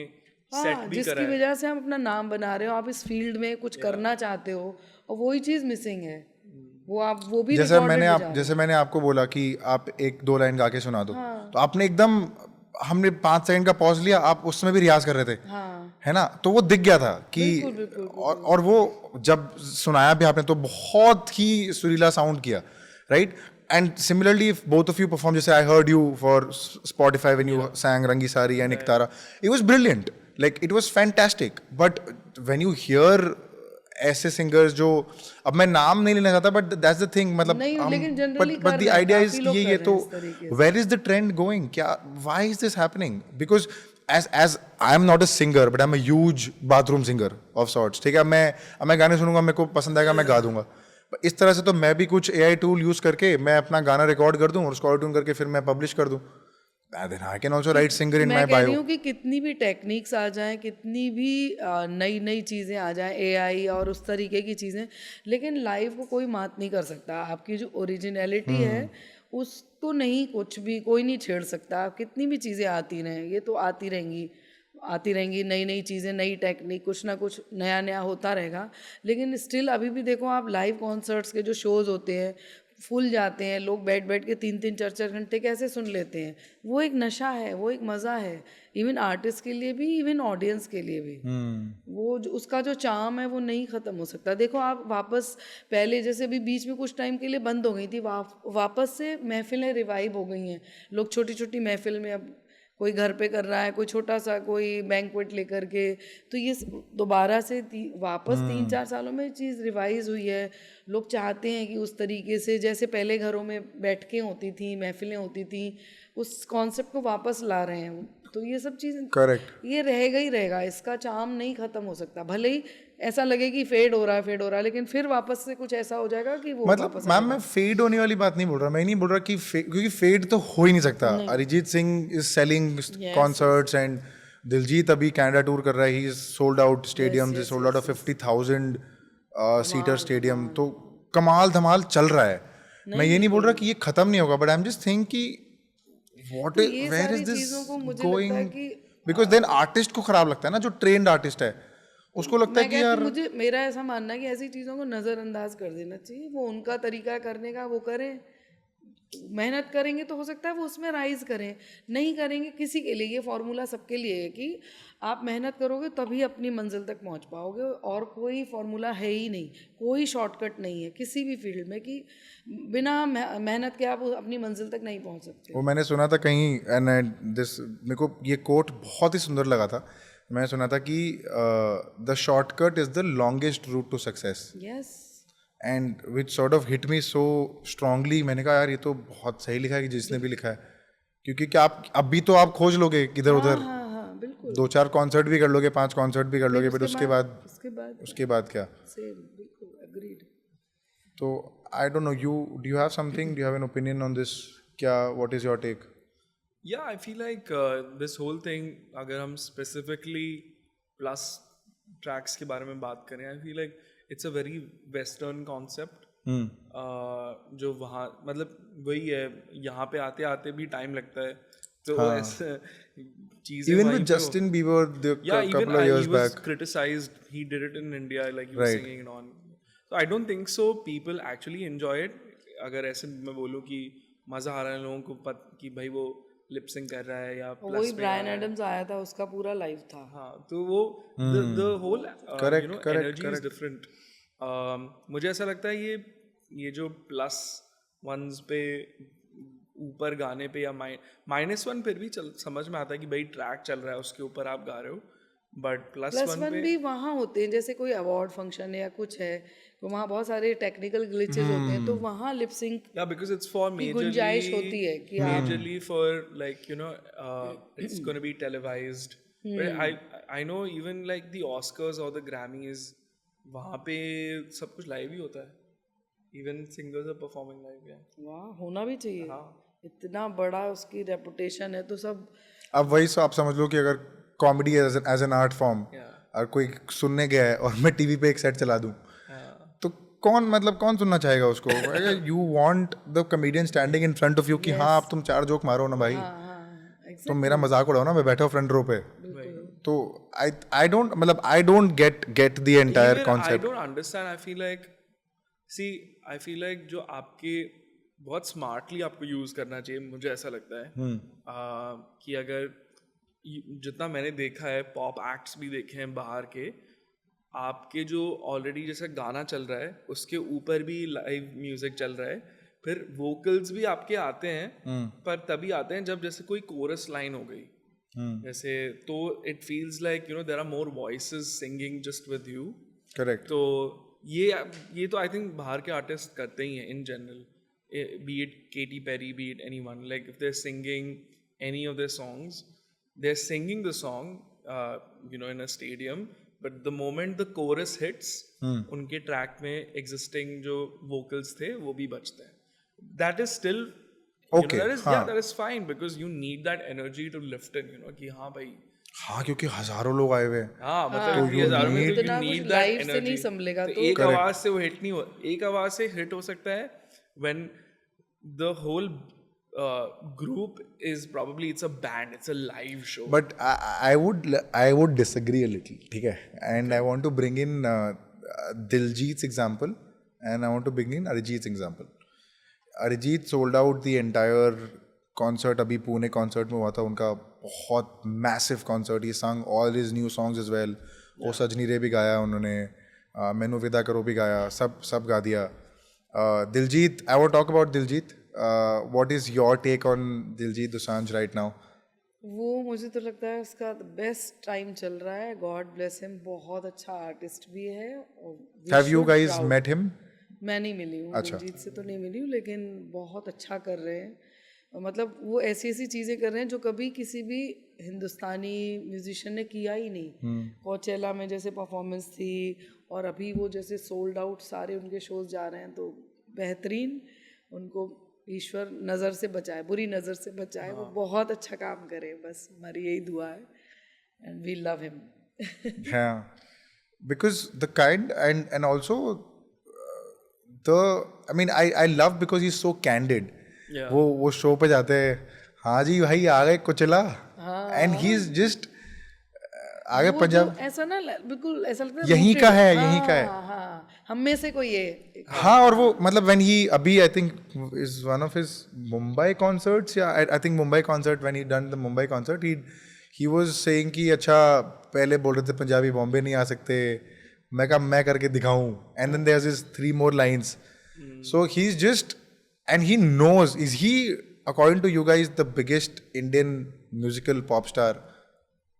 set हाँ, भी करा जिसकी है. वजह से हम अपना नाम बना रहे हो, आप इस फील्ड में कुछ करना चाहते हो, और वही चीज़ मिसिंग है. वो भी जैसे recorded मैंने हो आप जा रहा है. जैसे मैंने आपको बोला कि आप 1-2 लाइन गा के सुना दो, तो आपने एकदम, हमने 5 सेकंड का पॉज लिया, आप उसमें भी रियाज कर रहे थे, हाँ, है ना? तो वो दिख गया था कि बिल्कुल. और वो जब सुनाया भी आपने तो बहुत ही सुरीला साउंड किया, right? And similarly if both of you perform, जैसे I heard you for Spotify when you sang Rangi Saari and Ek Tara, it was brilliant, like it was fantastic. But when you hear ऐसे सिंगर्स जो, अब मैं नाम नहीं लेना चाहता, बट दैट्स द थिंग, मतलब नहीं, हम, लेकिन generally बट कर द रहे हैं, आइडिया इज काफी लोग ये कर रहे तो हैं इस तरीके से. where is the trend going? क्या, why is this happening? Because as I am not a singer, but I'm a huge bathroom singer of sorts. ठीक है, मैं गाने सुनूंगा, मेरे को पसंद आएगा, मैं गा दूंगा. इस तरह से तो मैं भी कुछ AI टूल यूज करके मैं अपना गाना रिकॉर्ड कर दूं और उसको ऑटो ट्यून करके फिर मैं पब्लिश कर दूं. Then I can also write singer in my मैं कह रही bio. हूँ कि कितनी भी टेक्निक्स आ जाएं, कितनी भी नई नई चीज़ें आ जाएं, AI और उस तरीके की चीज़ें, लेकिन लाइव को कोई मात नहीं कर सकता. आपकी जो ओरिजिनलिटी है उसको नहीं, कुछ भी कोई नहीं छेड़ सकता. कितनी भी चीज़ें आती रहें, ये तो आती रहेंगी नई नई चीज़ें, नई टेक्निक, कुछ ना कुछ नया नया होता रहेगा. लेकिन स्टिल अभी भी देखो आप, लाइव कॉन्सर्ट्स के जो शोज़ होते हैं फुल जाते हैं, लोग बैठ के 3-3 4-4 घंटे कैसे सुन लेते हैं. वो एक नशा है, वो एक मज़ा है, इवन आर्टिस्ट के लिए भी, इवन ऑडियंस के लिए भी. वो उसका जो चार्म है वो नहीं ख़त्म हो सकता. देखो आप वापस, पहले जैसे भी बीच में कुछ टाइम के लिए बंद हो गई थी, वापस से महफिलें रिवाइव हो गई हैं. लोग छोटी छोटी महफिल में, अब कोई घर पे कर रहा है, कोई छोटा सा कोई बैंक्वेट लेकर के, तो ये दोबारा से वापस 3-4 सालों में चीज़ रिवाइज हुई है. लोग चाहते हैं कि उस तरीके से जैसे पहले घरों में बैठकें होती थी, महफिलें होती थी, उस कॉन्सेप्ट को वापस ला रहे हैं. तो ये सब चीज़ करेक्ट. ये रहेगा ही रहेगा, इसका चार्म नहीं ख़त्म हो सकता. भले ही ऐसा लगे कि फेड हो रहा है, लेकिन फिर वापस से कुछ ऐसा हो जाएगा कि वो मतलब वापस मैम, मैं फेड होने वाली बात नहीं बोल रहा. मैं नहीं बोल रहा कि क्योंकि फेड तो हो ही नहीं सकता. Arijit Singh is selling concerts and Diljit अभी कनाडा टूर कर रहा है. He is sold out stadiums, is sold out of 50,000 seater stadium. तो कमाल धमाल चल रहा है. मैं ये नहीं बोल रहा कि ये खत्म नहीं होगा, but I am just think कि व्हाट इज, ये वेयर इज सारी दिस चीज़ों को मुझे गोइंग? लगता है कि बिकॉज देन आर्टिस्ट को खराब लगता है ना, जो ट्रेंड आर्टिस्ट है उसको लगता है कि यार, मुझे, मेरा ऐसा मानना है कि ऐसी चीज़ों को नज़रअंदाज कर देना चाहिए. वो उनका तरीका करने का, वो करें. मेहनत करेंगे तो हो सकता है वो उसमें राइज करें, नहीं करेंगे किसी के लिए. ये फॉर्मूला सबके लिए है कि आप मेहनत करोगे तभी अपनी मंजिल तक पहुंच पाओगे, और कोई फॉर्मूला है ही नहीं, कोई शॉर्टकट नहीं है किसी भी फील्ड में कि बिना मेहनत के आप अपनी मंजिल तक नहीं पहुंच सकते. वो मैंने सुना था कहीं, एंड दिस, मेरे को ये कोट बहुत ही सुंदर लगा था. मैंने सुना था कि the shortcut is the longest route to success. Yes. And which sort of hit me so strongly. मैंने कहा यार ये तो बहुत सही लिखा है कि जिसने भी लिखा है, क्योंकि क्या आप अभी तो आप खोज लोगे इधर उधर, हाँ, बिल्कुल. 2-4 कॉन्सर्ट भी कर लोगे, 5 कॉन्सर्ट भी कर लोगे, बट उसके बाद क्या? सेम, बिल्कुल एग्रीड. तो I don't know, you do you have something, do you have an opinion on this? क्या, what is your take? Yeah, I feel like this whole thing, अगर हम specifically plus tracks के बारे में बात करें, I feel like it's a very western concept. जो वहाँ, मतलब वही है, यहाँ पे आते आते भी टाइम लगता है, तो ऐसे चीजें. Even with Justin Bieber, the couple of years he was back, criticized. He did it in India, like he was singing it on. So I don't think so. People actually enjoy it. अगर ऐसे मैं बोलूँ कि मजा आ रहा है लोगों को, कि भाई वो लिप सिंक कर रहा है या वही प्लस ब्रायन एडम्स आया था, उसका पूरा लाइव था। हाँ, तो वो the whole energy is different. मुझे ऐसा लगता है ये जो प्लस वंस पे ऊपर गाने पे या -1 फिर भी समझ में आता है कि भाई ट्रैक चल रहा है उसके ऊपर आप गा रहे हो, बट +1 पे भी वहाँ होते हैं, जैसे कोई अवार्ड फंक्शन है या कुछ है तो वहाँ बहुत सारे टेक्निकल ग्लिचेस होते हैं, तो वहाँ lip sync yeah, because it's for की गुंजाइश होती है कि majorly for like it's going to be televised. But I know even like the Oscars or the Grammys, वहाँ पे सब कुछ लाइव ही होता है, even singers are performing live. वाह, होना भी चाहिए। इतना बड़ा उसकी रेपुटेशन है तो सब। अब वही सो आप समझ लो कि अगर comedy as an art form और कोई सुनने गया है और मैं टीवी पे एक सेट चला दूं, तो कौन सुनना चाहेगा उसको? You want the comedian standing in front of you कि हाँ आप तुम 4 जोक मारो ना भाई, तुम मेरा मजाक उड़ाओ ना, मैं बैठा हूँ फ्रंट रो पे। तो I don't get the entire concept. I don't understand. I feel like जो आपके बहुत स्मार्टली आपको यूज करना चाहिए, मुझे ऐसा लगता है कि अगर जितना मैंने देखा है, पॉप एक्ट्स भी देखे हैं बाहर के, आपके जो ऑलरेडी जैसे गाना चल रहा है उसके ऊपर भी लाइव म्यूजिक चल रहा है, फिर वोकल्स भी आपके आते हैं पर तभी आते हैं जब जैसे कोई कोरस लाइन हो गई जैसे, तो it feels like there are more voices singing just with you. Correct. तो ये तो आई थिंक बाहर के आर्टिस्ट करते ही हैं in general, be it Katy Perry, be it anyone, like if they're singing any of their songs, they're singing the song in a stadium, but the moment the chorus hits, उनके track में existing जो vocals थे वो भी बचते हैं। That is still okay, that is fine because you need that energy to lift in, कि हाँ भाई, हाँ, क्योंकि हजारों लोग आए हुए हैं। हाँ, मतलब कि हजारों में तो you need that लाइव से नहीं energy। संभलेगा, तो एक आवाज से वो हिट नहीं हो, एक आवाज से हिट हो सकता है when the whole group is probably, it's a band, it's a live show. But I would disagree a little, ठीक है? And I want to bring in Diljit's example, and I want to bring in Arijit's example. Arijit sold out the entire concert, अभी Pune concert में हुआ था उनका, बहुत massive concert. He sang all his new songs as well. ओ सजनी रे भी गाया उन्होंने, मैनू विदा करो भी गाया, सब गा दिया। Diljit, I want to talk about Diljit. What is your take on Diljit Dosanjh right now? वो मुझे तो लगता है उसका बेस्ट टाइम चल रहा है, गॉड ब्लेस हिम, बहुत अच्छा आर्टिस्ट भी है। Have you guys met him? मैं नहीं मिली हूँ, दिलजीत से तो नहीं मिली हूँ, लेकिन बहुत अच्छा कर रहे हैं। मतलब वो ऐसी चीज़ें कर रहे हैं जो कभी किसी भी हिंदुस्तानी म्यूजिशियन ने किया ही नहीं। कोचेला में जैसे परफॉर्मेंस थी, और अभी वो जैसे सोल्ड आउट सारे उनके शोज जा रहे हैं, तो बेहतरीन। उनको ईश्वर नज़र से बचाए, बुरी नज़र से बचाए, वो बहुत अच्छा काम करे, बस हमारी यही दुआ है, एंड वी लव हिम। हाँ, because the kind and also I love because he's so candid. वो शो पे जाते हैं, हाँ जी भाई आ गए कोचेला, and he's just आगे पंजाब, ऐसा ना बिल्कुल ऐसा लगता है यहीं का है, यहीं का है, हाँ, हम में से कोई है। हाँ, और वो मतलब when he अभी I think is one of his Mumbai concerts, या I think Mumbai concert, when he done the Mumbai concert, he was saying कि अच्छा पहले बोल रहे थे पंजाबी बॉम्बे नहीं आ सकते, मैं कहा मैं करके दिखाऊं, and then there's his 3 more lines. So he's just, and he knows, is he, according to you guys, the biggest Indian musical pop star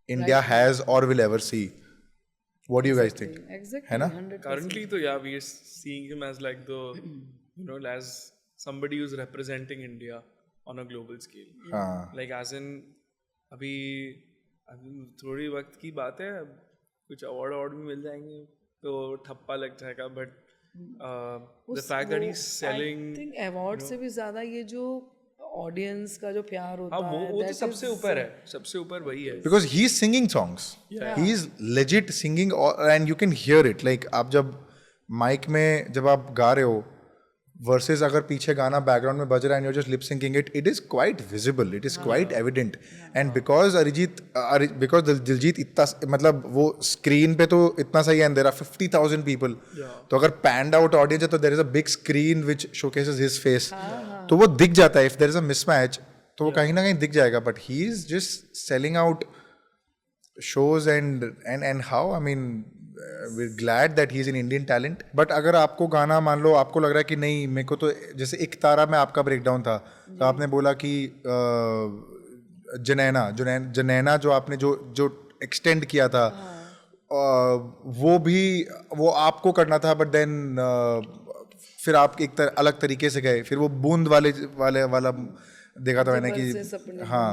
India has or will ever see? What do you guys think? Exactly, है ना? 100%. Currently, तो we are seeing him as like the, as somebody who's representing India on a global scale. हाँ. Like as in, अभी थोड़ी वक्त की बात है, कुछ अवार्ड भी मिल जाएंगे तो ठप्पा लग जाएगा, but the fact that he's selling, I think award से भी ज्यादा ये जो ऑडियंस का जो प्यार होता है, वो तो सबसे ऊपर है, सबसे ऊपर वही है। Because he's singing songs. He's legit singing, and you can hear it. Like आप जब माइक में जब आप गा रहे हो, versus अगर पीछे गाना बैकग्राउंड में बज रहा है and you're just lip syncing it, it is quite visible, it is quite evident. And because because Diljit इतना, मतलब वो स्क्रीन पे तो इतना सही है, and there are 50,000 people, तो अगर panned out audience है तो there is a big screen which showcases his face, तो वो दिख जाता है। If there is a mismatch, तो वो कहीं ना कहीं दिख जाएगा, but he is just selling out shows and how I mean we're glad that he's an Indian talent. But अगर आपको गाना मान लो आपको लग रहा है कि नहीं मेरे को तो जैसे एक तारा में आपका ब्रेकडाउन था तो आपने बोला कि जनैना जो आपने जो एक्सटेंड किया था वो आपको करना था, बट देन फिर आप एक अलग तरीके से गए, फिर वो बूंद वाला देखा था मैंने कि हाँ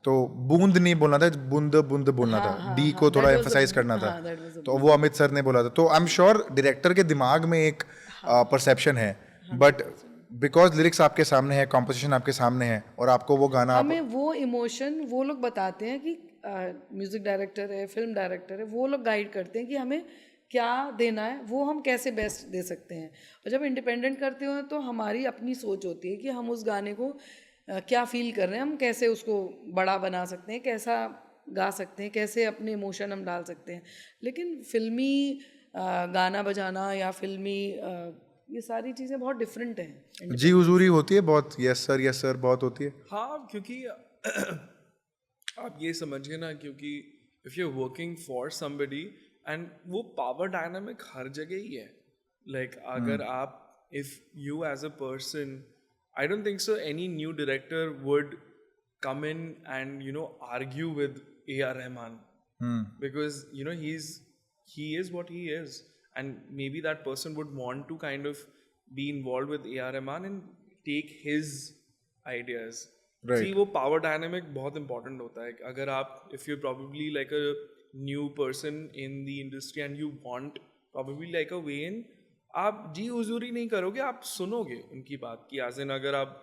तो बूंद नहीं बोलना था, बूंद बूंद बोलना था, डी को थोड़ा एम्फसाइज करना था, तो वो अमित सर ने बोला था. तो आई एम श्योर डायरेक्टर के दिमाग में एक परसेप्शन है, बट बिकॉज लिरिक्स आपके सामने है, कॉम्पोजिशन आपके सामने है और आपको वो गाना हमें वो इमोशन वो लोग बताते हैं कि म्यूजिक डायरेक्टर है, फिल्म डायरेक्टर है, वो लोग गाइड करते हैं कि हमें क्या देना है, वो हम कैसे बेस्ट दे सकते हैं. और जब इंडिपेंडेंट करते हो तो हमारी अपनी सोच होती है कि हम उस गाने को क्या फील कर रहे हैं, हम कैसे उसको बड़ा बना सकते हैं, कैसा गा सकते हैं, कैसे अपने इमोशन हम डाल सकते हैं. लेकिन फिल्मी गाना बजाना या फिल्मी ये सारी चीज़ें बहुत डिफरेंट हैं. जी हुजूरी होती है बहुत, यस सर बहुत होती है. हाँ, क्योंकि आप ये समझिए ना, क्योंकि if you are working for somebody and वो पावर डायनामिक हर जगह ही है. लाइक अगर आप if you as a person, I don't think so any new director would come in and argue with A.R. Rahman because he is what he is, and maybe that person would want to kind of be involved with A.R. Rahman and take his ideas. Right. See, वो power dynamic बहुत important होता है. अगर आप if you're probably like a new person in the industry and you want probably like a way in, आप जी हुजूरी नहीं करोगे, आप सुनोगे उनकी बात की. आज दिन अगर आप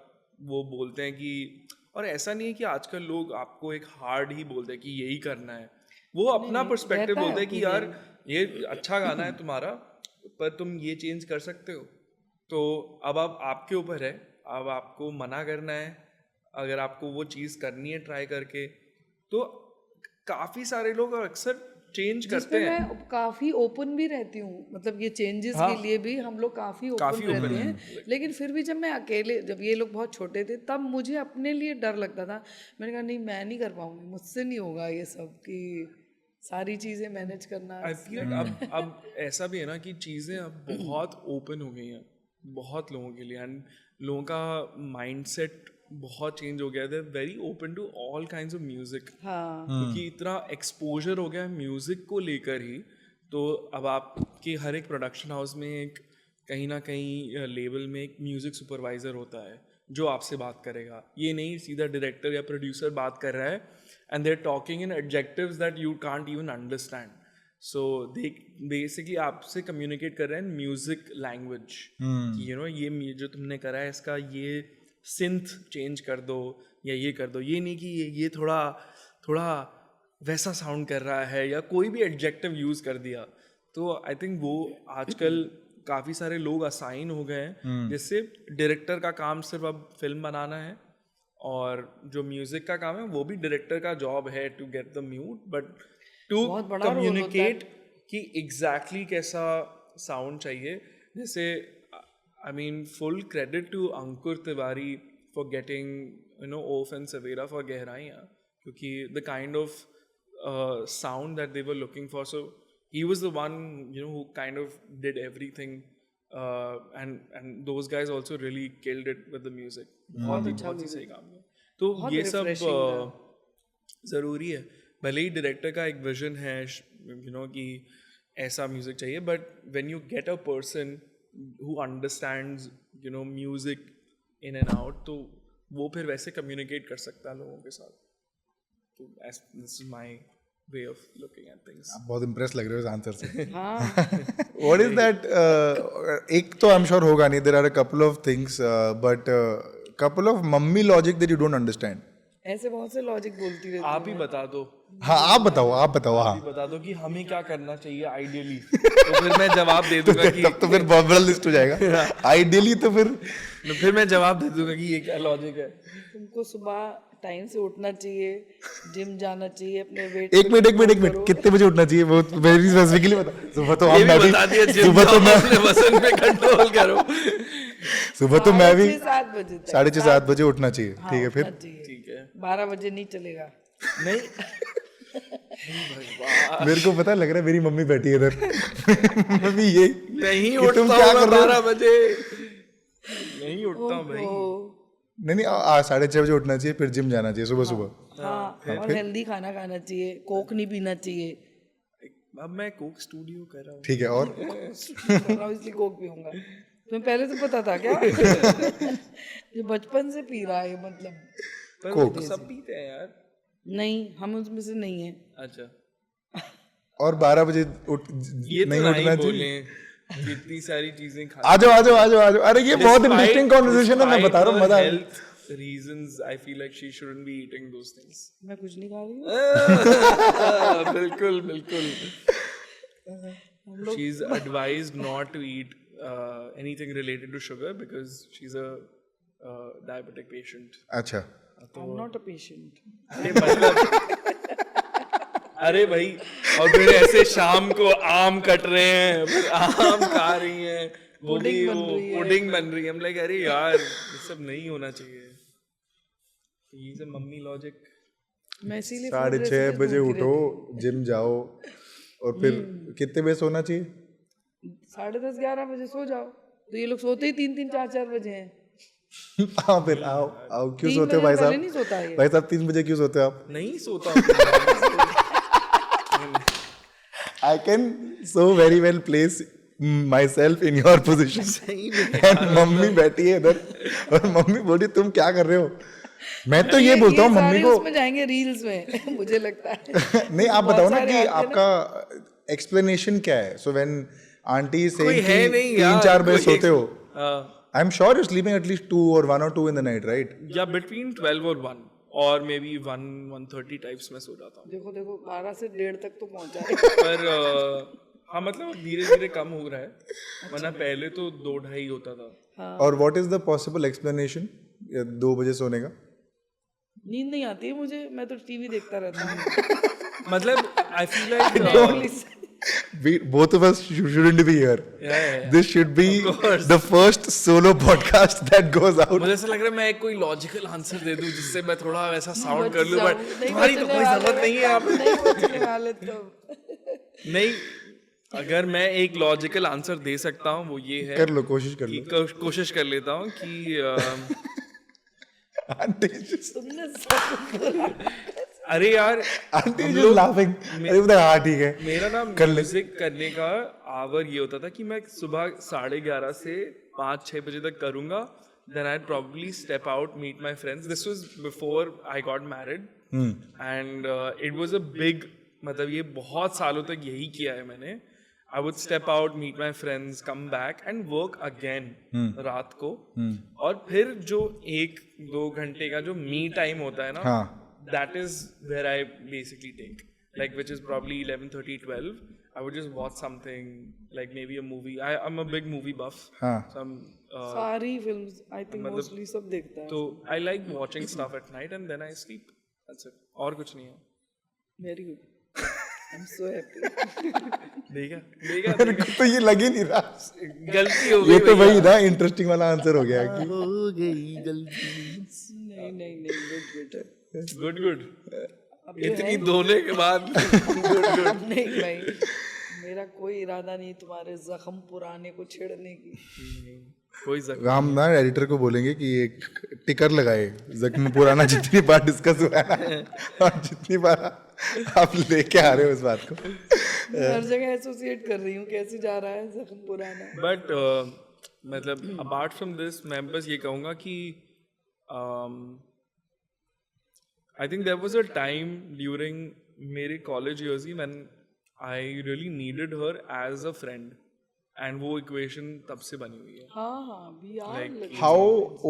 वो बोलते हैं कि, और ऐसा नहीं है कि आजकल लोग आपको एक हार्ड ही बोलते हैं कि यही करना है, वो अपना पर्सपेक्टिव बोलते हैं कि यार ये अच्छा गाना है तुम्हारा पर तुम ये चेंज कर सकते हो. तो अब आपके ऊपर है, अब आपको मना करना है. अगर आपको वो चीज़ करनी है ट्राई करके, तो काफ़ी सारे लोग अक्सर चेंज करते हैं. मैं काफ़ी ओपन भी रहती हूँ, मतलब ये चेंजेस के लिए भी हम लोग काफ़ी ओपन रहते हैं. लेकिन फिर भी जब मैं अकेले, जब ये लोग बहुत छोटे थे तब मुझे अपने लिए डर लगता था. मैंने कहा नहीं, मैं नहीं कर पाऊंगी, मुझसे नहीं होगा ये सब कि सारी चीज़ें मैनेज करना. आई फील अब ऐसा भी है ना कि चीज़ें अब बहुत ओपन हो गई हैं बहुत लोगों के लिए, एंड लोगों का माइंडसेट बहुत चेंज हो गया. They very open to all kinds of music, क्योंकि इतना एक्सपोजर हो गया है म्यूजिक को लेकर ही. तो अब आपके हर एक प्रोडक्शन हाउस में एक कहीं ना कहीं लेवल में एक म्यूजिक सुपरवाइजर होता है जो आपसे बात करेगा. ये नहीं सीधा डायरेक्टर या प्रोड्यूसर बात कर रहा है and they are talking in adjectives that you can't even understand. So they basically आपसे कम्युनिकेट कर रहे हैं म्यूजिक लैंग्वेज. ये जो तुमने करा है इसका ये सिंथ चेंज कर दो या ये कर दो. ये नहीं कि ये थोड़ा वैसा साउंड कर रहा है या कोई भी एडजेक्टिव यूज़ कर दिया. तो आई थिंक वो आजकल काफ़ी सारे लोग असाइन हो गए हैं, जिससे डायरेक्टर का काम सिर्फ अब फिल्म बनाना है और जो म्यूज़िक का काम है वो भी डायरेक्टर का जॉब है to get the mute, but to communicate कि एग्जैक्टली कैसा साउंड चाहिए. जैसे I mean, full credit to Ankur Tiwari for getting, Oaf and Savera for Gehraiyan, क्योंकि the kind of sound that they were looking for. So he was the one, who kind of did everything, and those guys also really killed it with the music. बहुत ही सही काम किया. तो ये सब ज़रूरी है. भले ही डायरेक्टर का एक विजन है, कि ऐसा म्यूजिक चाहिए, but when you get a person who understands music in and out, तो वो फिर वैसे communicate कर सकता है लोगों के साथ. तो this is my way of looking at things. आप बहुत impressed लग रहे हो इस आंसर से. What is that? एक तो I'm sure होगा नहीं. There are a couple of things, but couple of mummy logic that you don't understand. ऐसे बहुत से लॉजिक बोलती रहती. आप ही बता दो. हाँ आप बताओ. हाँ आप ही बता दो कि हमें क्या करना चाहिए आइडियली. तो फिर मैं जवाब दे दूंगा कि तब तो फिर बहुत बड़ा लिस्ट हो जाएगा. आइडियली तो फिर मैं जवाब दे दूंगा कि ये क्या लॉजिक है. तुमको सुबह टाइम से उठना चाहिए, जिम जाना चाहिए, अपने वेट एक मिनट कितने बजे उठना चाहिए वो वेरी स्पेसिफिकली बता। सुबह तो हम मैं भी सुबह तो मैं अपने वजन पे कंट्रोल करो। सुबह तो मैं भी 6-7 बजे तक 6:30-7 बजे उठना चाहिए। हाँ, ठीक है फिर उठना चाहिए। ठीक है। 12 बजे नहीं चलेगा। नहीं मेरे को पता लग रहा है मेरी मम्मी बैठी है इधर मम्मी ये नहीं कि तुम उठता क्या हूँ कर मैं रहे हो? 12 बजे नहीं उठता हूँ भाई। नहीं 6:30 बजे उठना चाहिए, फिर जिम जाना चाहिए सुबह सुबह। हाँ, और हेल्दी खाना खाना चाहिए, कोक नहीं पीना चाहिए। अब मैं कोक स्टूडियो कर रहा हूँ। ठीक है और इसलिए कोक पीऊंगा। तुम्हें पहले से पता था क्या? ये बचपन से पी रहा है मतलब। पर कोक। तो सब पीते हैं यार। नहीं, हम उसमें से नहीं है। अच्छा और 12 बजे उठ ये तो नहीं नहीं उठना चाहिए। बोले कितनी सारी चीजें खा आ जाओ। अरे ये बहुत इंटरेस्टिंग कॉन्वर्सेशन है, मैं बता रहा हूँ, मजा आएगा। health reasons I feel like she shouldn't be eating those things. मैं कुछ नहीं खा रही हूँ। बिल्कुल बिल्कुल। She's advised not to eat anything related to sugar because she's a diabetic patient. अच्छा I'm not a patient. अरे मतलब अरे भाई, और फिर ऐसे शाम को आम कट रहे हैं, फिर आम खा रही हैं, वो भी वो पुडिंग बन रही है। हम लाइक अरे यार ये सब नहीं होना चाहिए। ये सब मम्मी लॉजिक। मैं इसीलिए 6:30 बजे उठो, जिम जाओ और फिर कितने बजे सोना चाहिए? 10:30-11 बजे सो जाओ। तो ये लोग सोते ही 3-3, 4-4 बजे हैं। हाँ फिर आओ क्यों 3 सोते हो बजे भाई पहले साहब? नहीं सोता ये। भाई साहब 3 बजे क्यों सोते हो आप? नहीं सोता हूँ। I can so very well place myself in your position. सही में And मम्मी बैठी है इधर और मम्मी बोली तुम क्या कर रहे हो? मैं तो ये बोलता हूँ मम्मी सारे को उसमें जाएंगे रील्स में मुझे लगता है। नहीं आप बहुत बताओ ना सारे कि आते हैं ना। आपका एक्सप्लेनेशन क्या है? सो व्हेन आंटी इज कोई सेइंग है कि नहीं यार, 3-4 बजे कोई सोते हो, हाँ, आई am sure you sleeping at least 2 or 1 or 2 in the night, right? या बिटवीन 12 और 1 और मे बी 1:30 टाइप्स में सो जाता हूँ। देखो 12 से 1:30 तक तो पहुंचा है। पर हाँ मतलब धीरे धीरे कम हो रहा है, वरना पहले तो 2-2:30 होता था। और what is the possible explanation 2 बजे सोने का? नींद नहीं आती है मुझे, मैं तो टीवी देखता रहता हूँ। मतलब आई feel like Both of us shouldn't be here. Yeah. This should be course. the first solo podcast that goes out. मुझे ऐसा लग रहा है मैं कोई लॉजिकल आंसर दे दूं जिससे मैं थोड़ा वैसा साउंड कर लूं, जाओ, बट नहीं तुम्हारी तो बचने कोई वाले जरूरत नहीं है। आप नहीं बचने वाले तो। नहीं, अगर मैं एक लॉजिकल आंसर दे सकता हूँ वो ये है कर लो, कोशिश कर कि लो। कोशिश कर लेता हूँ कि Aunty तुमने सब अरे यार is just laughing. अरे बोला हाँ ठीक है। मेरा ना कर ले। म्यूजिक करने का आवर ये होता था कि मैं सुबह 11:30 से 5-6 बजे तक करूंगा, then I'd probably step out, meet my friends. This was before I got married and it was a big, मतलब ये बहुत सालों तक यही किया है मैंने। I would step out, meet my friends, come back and work again रात को। और फिर जो 1-2 घंटे का जो मी टाइम होता है ना, हाँ that is where I basically take, like, which is probably 11:30-12. I would just watch something, like maybe a movie. I'm a big movie buff. हाँ Some सारी फिल्म्स आई थिंक मोस्टली सब देखता है। so I like watching stuff at night and then I sleep. That's it. और कुछ नहीं है। Very good, I am so happy. देखा मेरे को तो ये लग ही नहीं रहा। गलती हो ये गई तो भैया। वही ना इंटरेस्टिंग वाला आंसर हो गया कि हो गई गलती। नहीं गुड गुड इतनी धोने के बाद नहीं भाई, मेरा कोई इरादा नहीं तुम्हारे जख्म पुराने को छेड़ने की। कोई जख्म हम ना एडिटर को बोलेंगे कि एक टिकर लगाए जख्म पुराना जितनी बार डिस्कस हुआ है ना और जितनी बार आप लेके आ रहे हो इस बात को। हर जगह एसोसिएट कर रही हूँ कैसे जा रहा है जख्म पुराना। बट मतलब अपार्ट फ्रॉम दिस मैं बस ये कहूँगा कि I think there was a time during मेरे कॉलेज ईयर्स ही when I really needed her as a friend, and वो इक्वेशन तब से बनी हुई है। हाँ we are How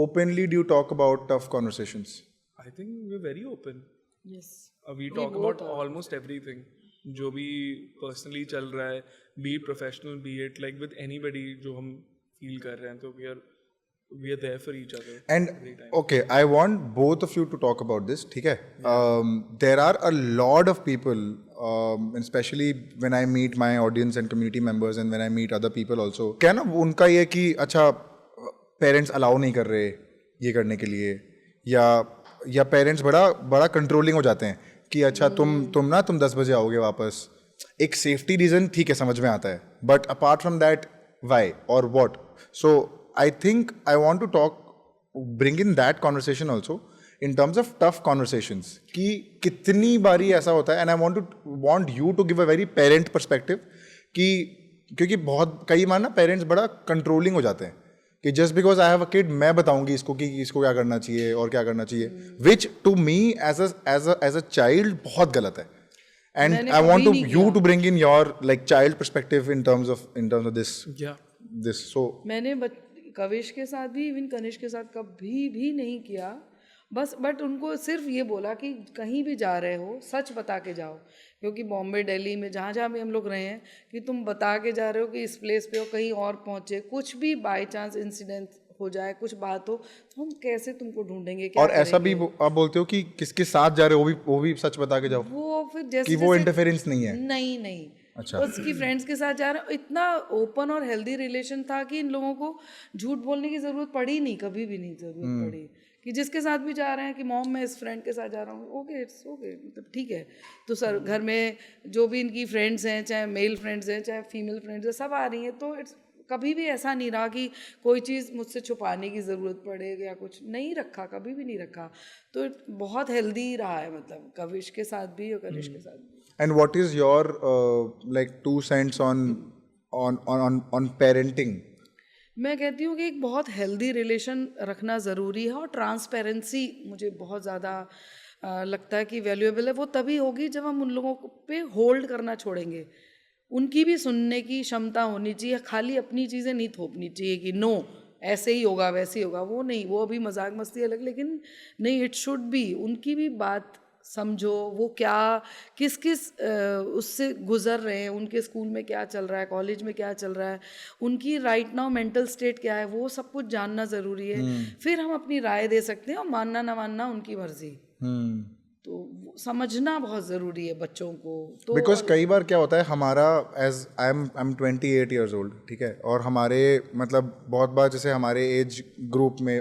openly do you talk about tough conversations? I think we are very open, yes we talk about almost everything जो भी personally चल रहा है, be it professional, be it like with anybody जो हम feel कर रहे हैं, तो we are we are there for each other And every time. okay, I want both of you to talk about this. ठीक है? There are a lot of people, especially when I meet my audience and community members, and when I meet other people also. क्या ना उनका ये कि अच्छा parents allow नहीं कर रहे ये करने के लिए, या पेरेंट्स बड़ा कंट्रोलिंग हो जाते हैं कि अच्छा तुम 10 बजे आओगे वापस. एक सेफ्टी रीजन ठीक है, समझ में आता है, but apart from that why और what. So I think I want to bring in that conversation also in terms of tough conversations कि कितनी बारी ऐसा होता है, and I want you to give a very parent perspective कि क्योंकि बहुत कई बार ना पेरेंट्स बड़ा कंट्रोलिंग हो जाते हैं कि just because I have a kid मैं बताऊंगी इसको कि इसको क्या करना चाहिए और क्या करना चाहिए, which to me as a child बहुत गलत है. And I want you to bring in your like child perspective in terms of this. So मैंने कविश के साथ भी, इवन कनिष्क के साथ कभी भी नहीं किया. बट उनको सिर्फ ये बोला कि कहीं भी जा रहे हो सच बता के जाओ, क्योंकि बॉम्बे दिल्ली में जहाँ जहाँ भी हम लोग रहे हैं कि तुम बता के जा रहे हो कि इस प्लेस पे हो, कहीं और पहुँचे, कुछ भी बाय चांस इंसिडेंट हो जाए, कुछ बात हो, तो हम कैसे तुमको ढूंढेंगे, क्या और ऐसा भी आप बोलते हो कि किसके साथ जा रहे हो वो भी सच बता के जाओ, वो फिर जैसे कि वो इंटरफेरेंस नहीं है. नहीं. अच्छा. उसकी फ्रेंड्स के साथ जा रहे हो, इतना ओपन और हेल्दी रिलेशन था कि इन लोगों को झूठ बोलने की ज़रूरत पड़ी नहीं, कभी भी नहीं ज़रूरत पड़ी कि जिसके साथ भी जा रहे हैं कि मॉम मैं इस फ्रेंड के साथ जा रहा हूँ, ओके इट्स ओके, मतलब ठीक है. तो सर घर में जो भी इनकी फ्रेंड्स हैं, चाहे मेल फ्रेंड्स हैं चाहे फीमेल फ्रेंड्स हैं, सब आ रही हैं, तो इट्स कभी भी ऐसा नहीं रहा कि कोई चीज़ मुझसे छुपाने की ज़रूरत पड़े या कुछ नहीं रखा, कभी भी नहीं रखा. तो बहुत हेल्दी रहा है, मतलब कविश के साथ भी और कनिष्क के साथ भी. And what is your like 2 cents on parenting? मैं कहती हूँ कि एक बहुत हेल्दी रिलेशन रखना ज़रूरी है, और ट्रांसपेरेंसी मुझे बहुत ज़्यादा लगता है कि वैल्यूएबल है. वो तभी होगी जब हम उन लोगों पे होल्ड करना छोड़ेंगे. उनकी भी सुनने की क्षमता होनी चाहिए, खाली अपनी चीज़ें नहीं थोपनी चाहिए कि नो ऐसे ही होगा वैसे ही होगा, वो नहीं, वो अभी मजाक मस्ती अलग, लेकिन नहीं, इट शुड बी उनकी भी बात समझो, वो क्या किस उससे गुजर रहे हैं, उनके स्कूल में क्या चल रहा है, कॉलेज में क्या चल रहा है, उनकी राइट नाउ मेंटल स्टेट क्या है, वो सब कुछ जानना ज़रूरी है. फिर हम अपनी राय दे सकते हैं, और मानना ना मानना उनकी मर्जी. तो समझना बहुत ज़रूरी है बच्चों को. तो बिकॉज कई बार क्या होता है हमारा, as I am 28 years old, ठीक है, और हमारे मतलब बहुत बार जैसे हमारे एज ग्रुप में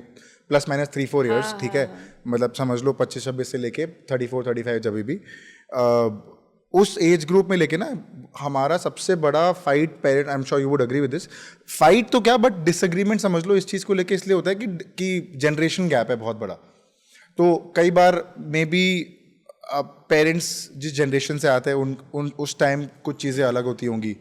±3-4 years, ठीक है, मतलब समझ लो 25-26 से लेके 34-35 जब भी उस एज ग्रुप में लेके ना हमारा सबसे बड़ा fight, parent, I am sure you would agree with this, fight तो क्या बट डिसएग्रीमेंट समझ लो इस चीज़ को लेके इसलिए होता है कि जनरेशन गैप है बहुत बड़ा. तो कई बार मे बी पेरेंट्स जिस जनरेशन से आते हैं उन उस टाइम कुछ चीज़ें अलग होती होंगी,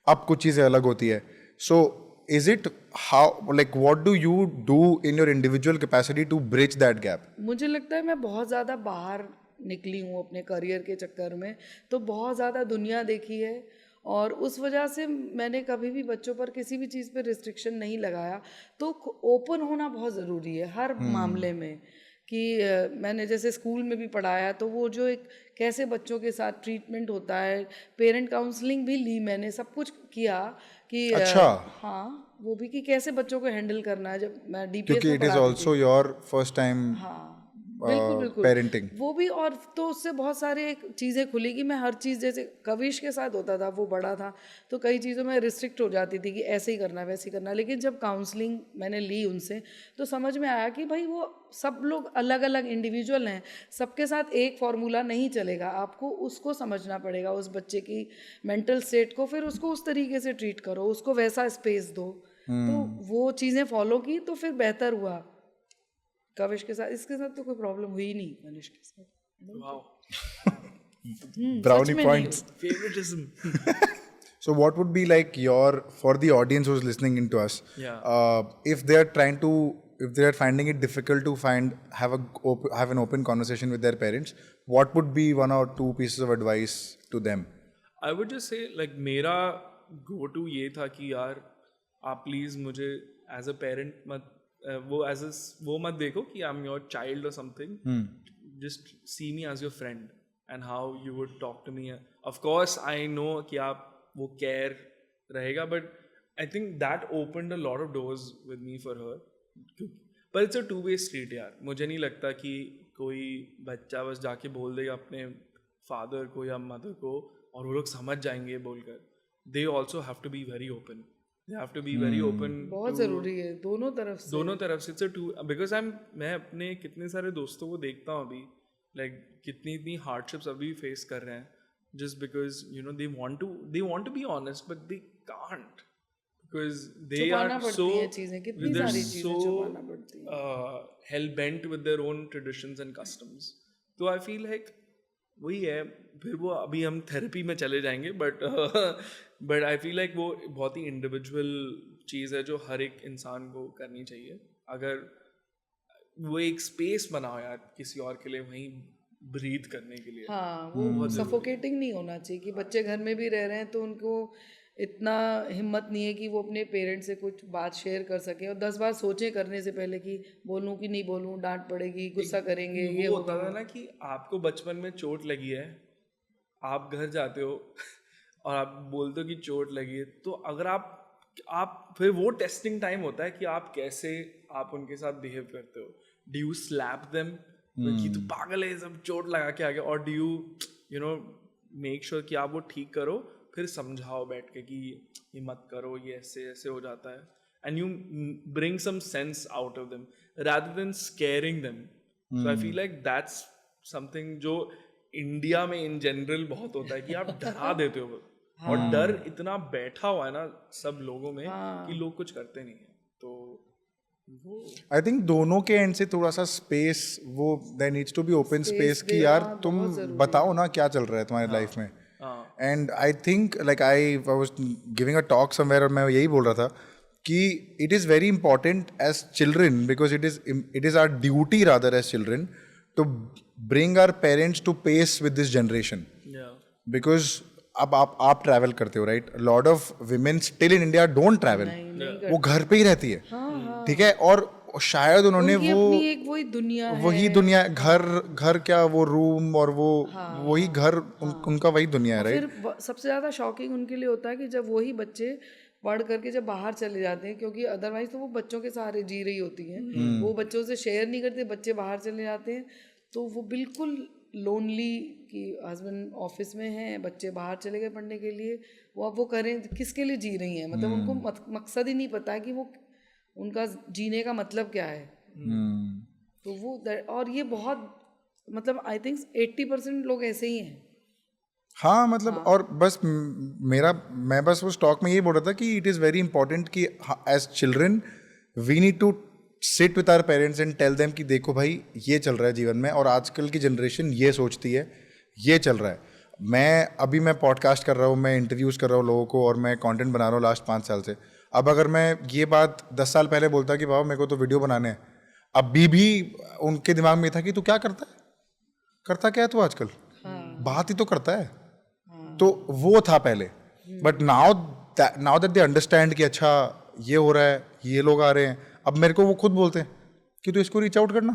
अब कुछ चीज़ें अलग होती है. सो is it how, like what do you do in your individual capacity to bridge that gap? मुझे लगता है मैं बहुत ज़्यादा बाहर निकली हूँ अपने करियर के चक्कर में, तो बहुत ज़्यादा दुनिया देखी है, और उस वजह से मैंने कभी भी बच्चों पर किसी भी चीज़ पर रिस्ट्रिक्शन नहीं लगाया. तो ओपन होना बहुत ज़रूरी है हर मामले में, कि मैंने जैसे स्कूल में भी पढ़ाया, तो वो जो एक कैसे बच्चों के साथ ट्रीटमेंट होता है, पेरेंट काउंसलिंग भी ली मैंने, सब कुछ किया कि अच्छा. हाँ, वो भी कि कैसे बच्चों को हैंडल करना है. जब मैं डीपीएस क्योंकि it is also your first time बिल्कुल पेरेंटिंग, वो भी. और तो उससे बहुत सारे चीज़ें खुली कि मैं हर चीज़, जैसे कविश के साथ होता था, वो बड़ा था तो कई चीज़ों में रिस्ट्रिक्ट हो जाती थी कि ऐसे ही करना वैसे ही करना. लेकिन जब काउंसलिंग मैंने ली उनसे, तो समझ में आया कि भाई वो सब लोग अलग अलग इंडिविजुअल हैं, सबके साथ एक फार्मूला नहीं चलेगा, आपको उसको समझना पड़ेगा, उस बच्चे की मेंटल स्टेट को, फिर उसको उस तरीके से ट्रीट करो, उसको वैसा स्पेस दो. तो वो चीज़ें फॉलो की तो फिर बेहतर हुआ. कविश के साथ, इसके साथ तो कोई प्रॉब्लम हुई नहीं. कनिष्क के साथ brownie points. Favoritism. So what would be like your, for the audience who's listening into us, if they are finding it difficult to have an open conversation with their parents, what would be 1 or 2 pieces of advice to them? I would just say, like, मेरा go to ये था कि यार आप please मुझे as a parent मत वो मत देखो कि आई एम योर चाइल्ड और something. Just see me as your friend and how you would talk to me. Of course I know कि आप वो केयर रहेगा, but I think that opened a lot of doors with me for her. पर it's a two way street यार. मुझे नहीं लगता कि कोई बच्चा बस जाके बोल देगा अपने फादर को या मदर को और वो लोग समझ जाएंगे बोलकर. They also have to be very open. They have to be very open. बहुत ज़रूरी है दोनों तरफ से. दोनों तरफ से. इट्स अ टू बिकॉज मैं अपने कितने सारे दोस्तों को देखता हूँ अभी, लाइक कितनी इतनी हार्डशिप्स अभी फेस कर रहे हैं just because you know they want to be honest but they can't because they छुपाना are पड़ती so है चीज़ें, कितनी they're सारी चीज़ें so छुपाना पड़ती हैं. hell bent with their own traditions and customs. तो I feel like वही है. फिर वो अभी हम थेरेपी में चले जाएंगे but I feel like वो बहुत ही इंडिविजुअल चीज़ है जो हर एक इंसान को करनी चाहिए. अगर वो एक स्पेस बनाओ यार किसी और के लिए वहीं ब्रीथ करने के लिए. हाँ, वो सफोकेटिंग नहीं होना चाहिए कि बच्चे घर में भी रह रहे हैं तो उनको इतना हिम्मत नहीं है कि वो अपने पेरेंट्स से कुछ बात शेयर कर सकें और 10 बार सोचें करने से पहले कि बोलूं कि नहीं बोलूं, डांट पड़ेगी, गुस्सा करेंगे, ये वो होता था ना कि आपको बचपन में चोट लगी है, आप घर जाते हो और आप बोलते हो कि चोट लगी है, तो अगर आप फिर वो टेस्टिंग टाइम होता है कि आप कैसे आप उनके साथ बिहेव करते हो. डू यू स्लैप देम कि तू पागल है, सब चोट लगा के आ गया, और do you know make sure कि आप वो ठीक करो, फिर समझाओ बैठ के कि ये मत करो, ये ऐसे ऐसे हो जाता है, and you bring some sense out of them rather than scaring them. So I feel like that's something जो इंडिया में इन जनरल बहुत होता है कि आप डरा देते हो. और डर इतना बैठा हुआ है ना सब लोगों में कि लोग कुछ करते नहीं है. तो आई थिंक दोनों के एंड से थोड़ा सा स्पेस, वो there needs to be open space कि यार तुम बताओ ना क्या चल रहा है तुम्हारी लाइफ में. And I think like I was giving a talk somewhere और मैं यही बोल रहा था कि it is very important as children because it is our duty rather as children to bring our parents to pace with this generation. Because अब आप travel करते हो right, lot of women still in India don't travel, वो घर पे ही रहती है. ठीक है, और शायद उन्होंने वही दुनिया घर क्या वो रूम और वो वही घर उनका वही दुनिया है राइट. फिर सबसे ज़्यादा शॉकिंग उनके लिए होता है कि जब वही बच्चे पढ़ करके जब बाहर चले जाते हैं, क्योंकि अदरवाइज तो वो बच्चों के सहारे जी रही होती हैं, वो बच्चों से शेयर नहीं करते, बच्चे बाहर चले जाते हैं तो वो बिल्कुल लोनली कि हस्बैंड ऑफिस में हैं, बच्चे बाहर चले गए पढ़ने के लिए, वो अब वो करें किसके लिए जी रही हैं, मतलब उनको मकसद ही नहीं पता है कि वो उनका जीने का मतलब क्या है. तो वो और ये बहुत मतलब आई थिंक 80% लोग ऐसे ही हैं. हाँ मतलब और बस मैं बस उस टॉक में ये बोल रहा था कि इट इज़ वेरी इंपॉर्टेंट कि as children we need to sit with our parents and tell them कि देखो भाई ये चल रहा है जीवन में और आजकल की जनरेशन ये सोचती है, ये चल रहा है. मैं पॉडकास्ट कर रहा हूँ, मैं इंटरव्यूज़ कर रहा हूँ लोगों को और मैं कंटेंट बना रहा हूँ लास्ट 5 साल से. अब अगर मैं ये बात 10 साल पहले बोलता कि बाबा मेरे को तो वीडियो बनाने हैं, अभी भी उनके दिमाग में था कि तू क्या करता क्या है तू आजकल, बात ही तो करता है. तो वो था पहले, but now that they understand कि अच्छा ये हो रहा है, ये लोग आ रहे हैं, अब मेरे को वो खुद बोलते हैं कि तू इसको रीच आउट करना,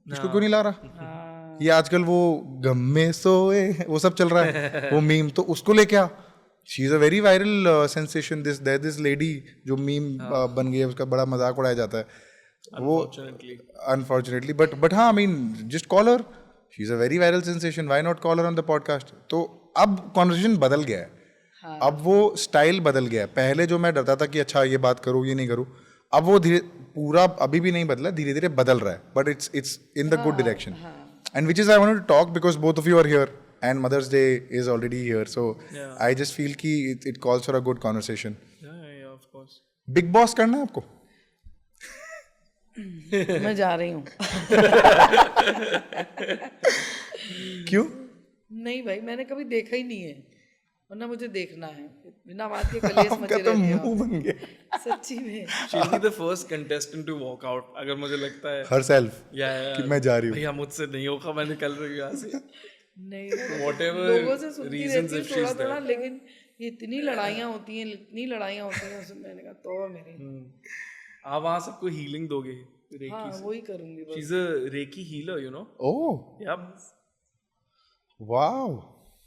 इसको क्यों नहीं ला रहा. ये आजकल वो गम में सोए वो सब चल रहा है, वो मीम, तो उसको लेके आ. She is a very viral sensation. This lady जो मीम बन गई है, उसका बड़ा मजाक उड़ाया जाता है. वो अनफॉर्चुनेटली बट हाँ, I mean just call her, she is a very viral sensation, why not call her on the podcast. तो अब कॉन्वर्सेशन बदल गया है. अब वो स्टाइल बदल गया है. पहले जो मैं डरता था कि अच्छा ये बात करूँ ये नहीं करूँ, अब वो पूरा अभी भी नहीं बदला, धीरे धीरे बदल रहा है, but it's in the good direction. And which is I wanted to talk because both of you are here and Mother's Day is already here, so I just feel कि it calls for a good conversation. Big boss करना है आपको? मैं जा रही हूँ. क्यों? नहीं भाई, मैंने कभी देखा ही नहीं है, वरना मुझे देखना है. बिना बात के कलेश मचे रहते हैं. मुंह बन गया सच्ची में. She'll be the first contestant to walk out. अगर मुझे लगता है herself कि मैं जा रही हूँ, भैया मुझसे नहीं होगा, मैं निकल रही हूँ यहाँ से. नहीं, whatever लोगों से सुनती रहती हूँ थोड़ा थोड़ा, there. लेकिन ये इतनी लड़ाइयाँ होती हैं उसमें मैंने कहा तो मेरी. आप वहाँ सबको हीलिंग दोगे रेकी हाँ, से. वही करूँगी बस. She's a reiki healer, you know. oh Yep. wow.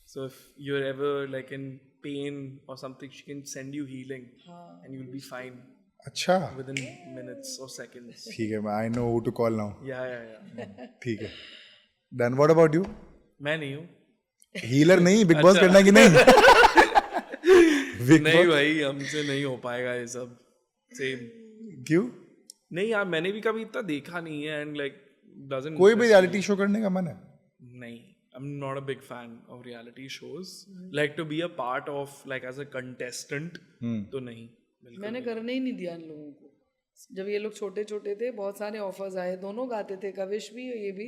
So if you're ever like in pain or something, she can send you healing and you'll be fine. अच्छा within minutes or seconds. ठीक है, I know who to call now. Yeah. ठीक है, done. What about you? मैं नहीं हूँ. Healer नहीं, big boss करना कि नहीं? नहीं भाई, हमसे नहीं हो पाएगा ये सब. सेम. क्यों? नहीं यार, मैंने भी कभी इतना देखा नहीं है एंड लाइक डजंट. कोई भी रियलिटी शो करने का मन है? नहीं, I'm not a big fan of reality shows. Like to be a part of like as a contestant तो नहीं. मैंने करने ही नहीं दिया इन लोगों को. जब ये लोग छोटे छोटे थे बहुत सारे ऑफर्स आए, दोनों गाते थे, कविश भी ये भी.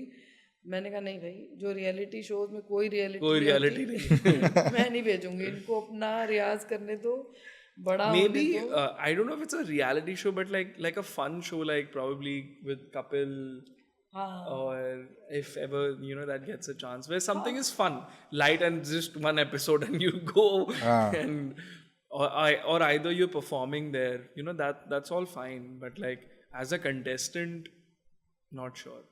मैंने कहा नहीं भाई, जो रियलिटी शोज में कोई रियलिटी नहीं. मैं नहीं भेजूंगी इनको. अपना रियाज करने तो बड़ा Maybe I don't know if it's a reality show but like a fun show, like probably with Kapil. Or if ever that gets a chance where something is fun, light, and just one episode and you go and or either you're performing there, that's all fine, but like as a contestant, not sure.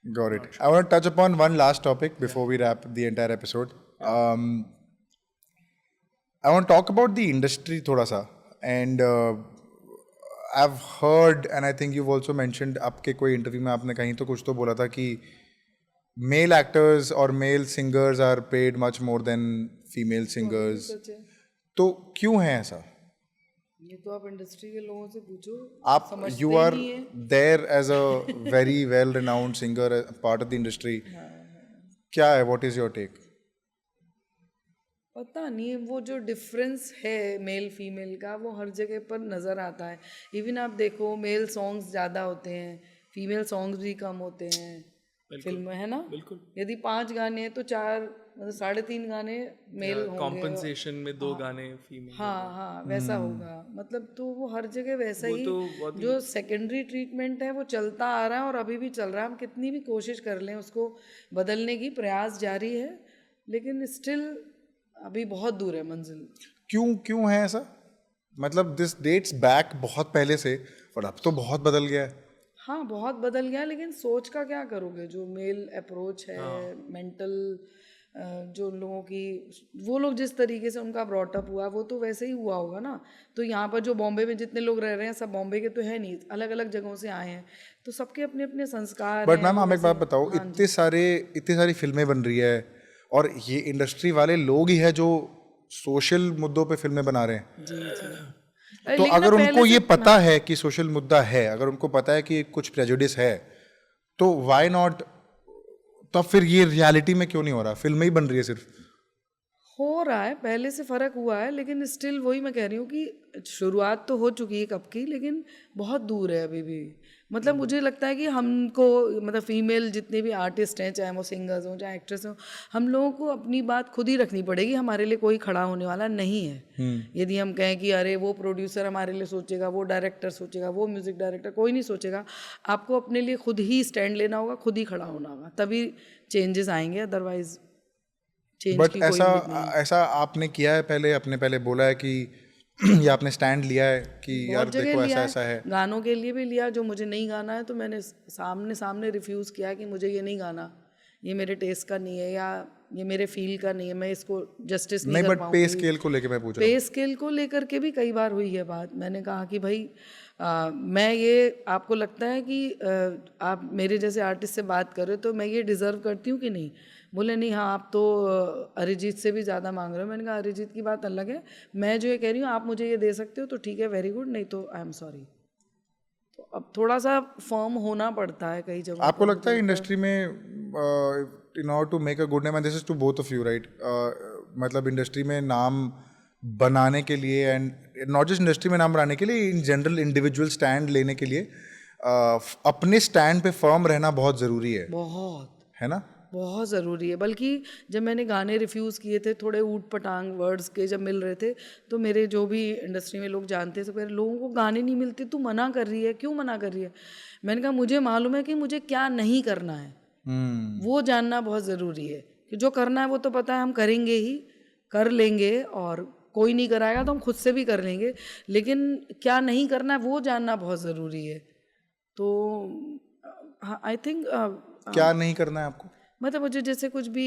Got it. I want to touch upon one last topic before we wrap the entire episode. I want to talk about the industry thoda sa, and I've heard and I think you've also mentioned, आपके कोई interview में आपने कहीं तो कुछ तो बोला था कि मेल एक्टर्स और male singers are paid much more than female singers. तो क्यों है ऐसा? ये तो आप इंडस्ट्री के लोगों से पूछो. आप you are there as a very well renowned singer, part of the industry. क्या है, व्हाट इज योर टेक? पता नहीं, वो जो डिफरेंस है मेल फीमेल का वो हर जगह पर नज़र आता है. इवन आप देखो मेल सॉन्ग्स ज़्यादा होते हैं, फीमेल सॉन्ग्स भी कम होते हैं फिल्म में, है ना? बिल्कुल. यदि 5 गाने हैं तो 4 मतलब 3.5 गाने मेल होंगे. कॉम्पनसेशन में 2 गाने फीमेल. हाँ वैसा होगा. मतलब तो वो हर जगह वैसा ही जो सेकेंडरी ट्रीटमेंट है वो चलता आ रहा है और अभी भी चल रहा है. हम कितनी भी कोशिश कर लें उसको बदलने की, प्रयास जारी है, लेकिन स्टिल अभी बहुत दूर है मंजिल. क्यों है ऐसा? मतलब दिस डेट्स बैक बहुत पहले से, और अब तो बहुत बदल गया है. हाँ बहुत बदल गया, लेकिन सोच का क्या करोगे? जो मेल अप्रोच है, मेंटल जो लोगों की, वो लोग जिस तरीके से उनका ब्रॉटअप हुआ वो तो वैसे ही हुआ होगा ना. तो यहाँ पर जो बॉम्बे में जितने लोग रह रहे हैं सब बॉम्बे के तो है नहीं, अलग अलग जगहों से आए हैं, तो सबके अपने अपने संस्कार. बट मैम आप एक बात बताओ, इतनी सारी फिल्में बन रही है और ये इंडस्ट्री वाले लोग ही है जो सोशल मुद्दों पे फिल्में बना रहे हैं. जी. तो अगर उनको ये पता है कि सोशल मुद्दा है, अगर उनको पता है कि कुछ प्रेजुडिस है, तो व्हाई नॉट? तब फिर ये रियलिटी में क्यों नहीं हो रहा? फिल्में ही बन रही है सिर्फ. हो रहा है, पहले से फ़र्क हुआ है, लेकिन स्टिल वही मैं कह रही हूँ कि शुरुआत तो हो चुकी है कब की, लेकिन बहुत दूर है अभी भी. मतलब मुझे लगता है कि हमको, मतलब फीमेल जितने भी आर्टिस्ट हैं, चाहे वो सिंगर्स हों चाहे एक्ट्रेस हों, हम लोगों को अपनी बात खुद ही रखनी पड़ेगी. हमारे लिए कोई खड़ा होने वाला नहीं है. यदि हम कहें कि अरे वो प्रोड्यूसर हमारे लिए सोचेगा, वो डायरेक्टर सोचेगा, वो म्यूज़िक डायरेक्टर, कोई नहीं सोचेगा. आपको अपने लिए खुद ही स्टैंड लेना होगा, खुद ही खड़ा होना होगा, तभी चेंजेस आएंगे. अदरवाइज बट ऐसा आपने किया है पहले? आपने पहले बोला है कि या आपने स्टैंड लिया है कि यार देखो ऐसा है? गानों के लिए भी लिया, जो मुझे नहीं गाना है तो मैंने सामने रिफ्यूज़ किया कि मुझे ये नहीं गाना, ये मेरे टेस्ट का नहीं है या ये मेरे फील का नहीं है, मैं इसको जस्टिस नहीं कर पाऊंगी. पे स्केल को लेकर मैं पूछ रहा हूं. पे स्केल को लेकर के भी कई बार हुई है बात. मैंने कहा कि भाई मैं ये, आपको लगता है कि आप मेरे जैसे आर्टिस्ट से बात कर रहे हो तो मैं ये डिज़र्व करती हूँ कि नहीं? बोले नहीं, हाँ आप तो अरिजीत से भी ज़्यादा मांग रहे हो. मैंने कहा अरिजीत की बात अलग है, मैं जो ये कह रही हूँ आप मुझे ये दे सकते हो तो ठीक है, वेरी गुड, नहीं तो आई एम सॉरी. तो अब थोड़ा सा फर्म होना पड़ता है कई जगह. आपको लगता है इंडस्ट्री में in order to make a good name, and this is to both of you right, मतलब इंडस्ट्री में नाम बनाने के लिए, एंड नॉट जस्ट इंडस्ट्री में नाम बनाने के लिए, इन जनरल इंडिविजुअल स्टैंड लेने के लिए अपने स्टैंड पे फर्म रहना बहुत ज़रूरी है? बहुत है ना, बहुत ज़रूरी है. बल्कि जब मैंने गाने रिफ्यूज़ किए थे, थोड़े ऊट पटांग वर्ड्स के जब मिल रहे थे, तो मेरे जो भी इंडस्ट्री में लोग जानते थे, तो लोगों को गाने नहीं मिलते, तू मना कर रही है, क्यों मना कर रही है? मैंने कहा मुझे मालूम है कि मुझे क्या नहीं करना है. वो जानना बहुत ज़रूरी है कि जो करना है वो तो पता है हम करेंगे ही, कर लेंगे, और कोई नहीं कराएगा तो हम खुद से भी कर लेंगे, लेकिन क्या नहीं करना है वो जानना बहुत ज़रूरी है. तो आई थिंक क्या नहीं करना है आपको? मतलब मुझे जैसे कुछ भी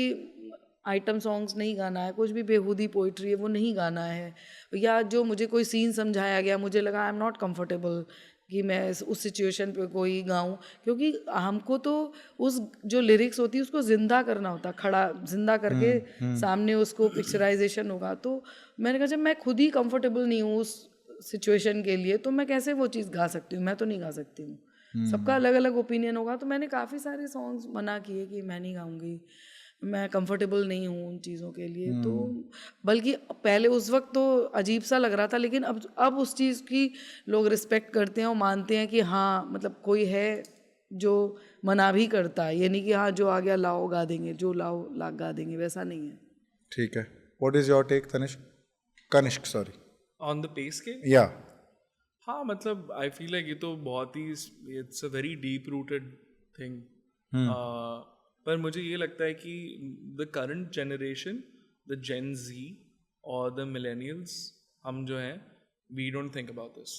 आइटम सॉन्ग्स नहीं गाना है, कुछ भी बेहूदी पोइट्री है वो नहीं गाना है, या जो मुझे कोई सीन समझाया गया मुझे लगा आई एम नॉट कंफर्टेबल कि मैं उस सिचुएशन पे कोई गाऊं, क्योंकि हमको तो उस जो लिरिक्स होती है उसको जिंदा करना होता, खड़ा जिंदा करके सामने उसको पिक्चराइजेशन होगा। तो मैंने कहा जब मैं खुद ही कंफर्टेबल नहीं हूँ उस सिचुएशन के लिए तो मैं कैसे वो चीज़ गा सकती हूँ, मैं तो नहीं गा सकती हूँ। सबका अलग अलग ओपिनियन होगा, तो मैंने काफ़ी सारे सॉन्ग्स मना किए कि मैं नहीं गाऊंगी, मैं कंफर्टेबल नहीं हूँ उन चीज़ों के लिए। तो बल्कि पहले उस वक्त तो अजीब सा लग रहा था, लेकिन अब उस चीज़ की लोग रिस्पेक्ट करते हैं और मानते हैं कि हाँ मतलब कोई है जो मना भी करता है, ये नहीं कि हाँ जो आ गया लाओ गा देंगे, जो लाओ ला गा देंगे, वैसा नहीं है। ठीक है, what is your take Kanishk sorry on the pace के या हाँ मतलब आई फील लाइक ये तो बहुत ही it's a very deep rooted thing. पर मुझे ये लगता है कि the current generation, the Gen Z और द मिलेनियल्स, हम जो हैं we don't think about this,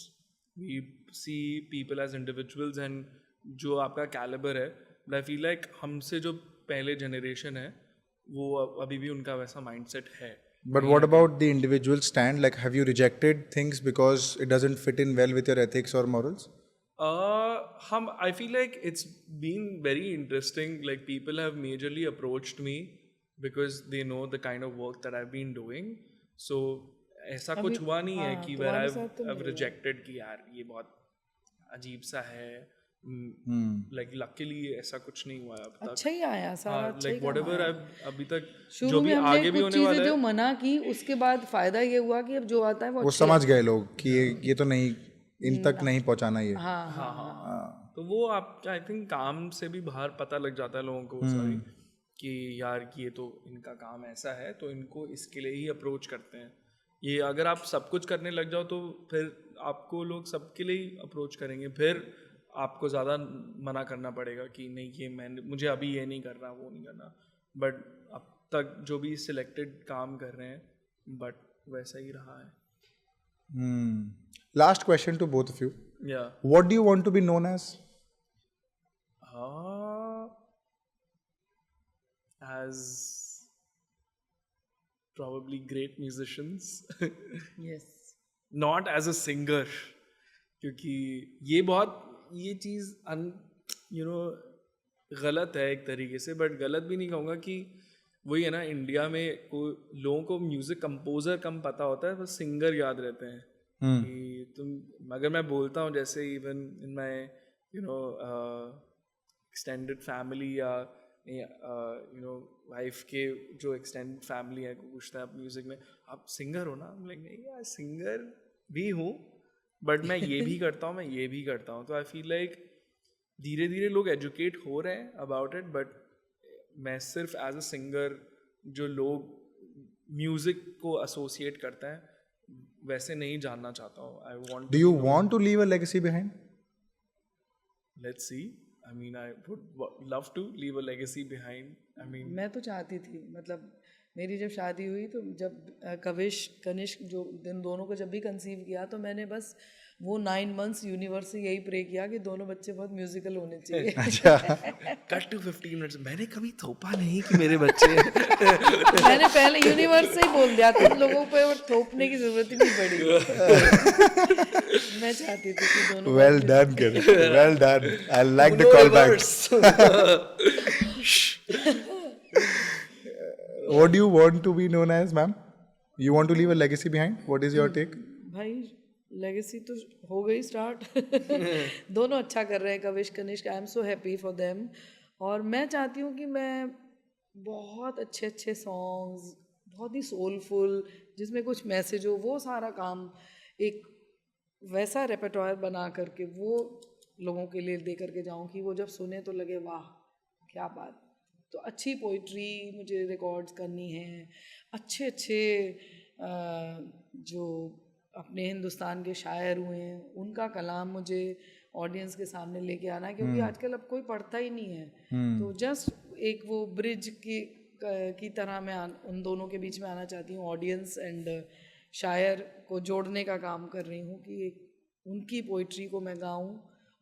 we see people as individuals and जो आपका कैलिबर है। बट आई फील लाइक हमसे जो पहले जनरेशन है वो अभी भी उनका वैसा माइंडसेट है। But what about the individual stand? Like, have you rejected things because it doesn't fit in well with your ethics or morals? I feel like it's been very interesting. Like people have majorly approached me because they know the kind of work that I've been doing. So ऐसा कुछ हुआ नहीं है कि where I've rejected कि यार ये बहुत अजीब सा है। Like luckily ऐसा कुछ नहीं हुआ है अब तक। अच्छा ही आया सारा, अच्छा like whatever अभी तक जो शुरू भी में हमने आगे भी कुछ होने वाला चीज़ें है जो मना की उसके बाद फायदा ये हुआ कि अब जो आता है वो समझ गए लोग कि ये तो नहीं, इन तक नहीं पहुंचाना ये। हाँ। तो वो आप आई थिंक काम से भी बाहर पता लग जाता है लोगों को सॉरी कि यार ये तो इनका काम ऐसा है तो इनको इसके लिए ही अप्रोच करते हैं। ये अगर आप सब कुछ करने लग जाओ तो फिर आपको लोग सबके लिए ही अप्रोच करेंगे, फिर आपको ज़्यादा मना करना पड़ेगा कि नहीं ये मुझे अभी ये नहीं करना वो नहीं करना। बट अब तक जो भी सिलेक्टेड काम कर रहे हैं बट वैसा ही रहा है। Last question to both of you. Yeah. What do you want to be known as? As probably great musicians. Yes. Not as a singer. क्योंकि ये चीज़ गलत है एक तरीके से, बट गलत भी नहीं कहूँगा कि वही है ना, इंडिया में लोगों को म्यूज़िक कंपोज़र कम पता होता है, बस सिंगर याद रहते हैं। कि तुम अगर मैं बोलता हूँ जैसे even in my extended family या वाइफ के जो एक्सटेंडेड फैमिली है को पूछता है आप म्यूज़िक में आप सिंगर हो ना, हम लाइक नहीं यार सिंगर भी हूँ बट मैं ये भी करता हूँ, मैं ये भी करता हूँ। तो आई फील लाइक धीरे धीरे लोग एजुकेट हो रहे हैं अबाउट इट, बट मैं सिर्फ एज अ सिंगर जो लोग म्यूज़िक को एसोसिएट करते हैं वैसे नहीं जानना चाहता हूँ। I want do you want to leave a legacy behind? Let's see, I mean I would love to leave a legacy behind. I mean मैं तो चाहती थी, मतलब मेरी जब शादी हुई तो जब कनिष्क जो दिन दोनों को जब भी कंसीव किया तो मैंने बस वो 9 months यूनिवर्स से यही प्रे किया कि दोनों बच्चे बहुत म्यूजिकल होने चाहिए। अच्छा। कट टू 15 मिनट्स, मैंने कभी थोपा नहीं कि मेरे बच्चे मैंने पहले यूनिवर्स से ही बोल दिया, तुम लोगों पे और थोपने की जरूरत ही नहीं पड़ी। मैं चाहती थी कि दोनों वेल डन कर, well done, I like the call back. What do you want to be known as, ma'am? You want to leave a legacy behind? What is your take? भाई लेगेसी तो हो गई स्टार्ट। दोनों अच्छा कर रहे हैं, Kavish Kanishk, I am so happy for them. और मैं चाहती हूँ कि मैं बहुत अच्छे अच्छे सॉन्ग्स, बहुत ही सोलफुल जिसमें कुछ मैसेज हो, वो सारा काम एक वैसा रेpertoire बना करके वो लोगों के लिए दे करके जाऊँ कि वो जब सुने तो लगे वाह क्या बात। तो अच्छी पोइट्री मुझे रिकॉर्ड्स करनी है, अच्छे अच्छे जो अपने हिंदुस्तान के शायर हुए हैं उनका कलाम मुझे ऑडियंस के सामने लेके आना है, क्योंकि आजकल अब कोई पढ़ता ही नहीं है। तो जस्ट एक वो ब्रिज की तरह मैं उन दोनों के बीच में आना चाहती हूँ, ऑडियंस एंड शायर को जोड़ने का काम कर रही हूँ कि उनकी पोइट्री को मैं गाऊँ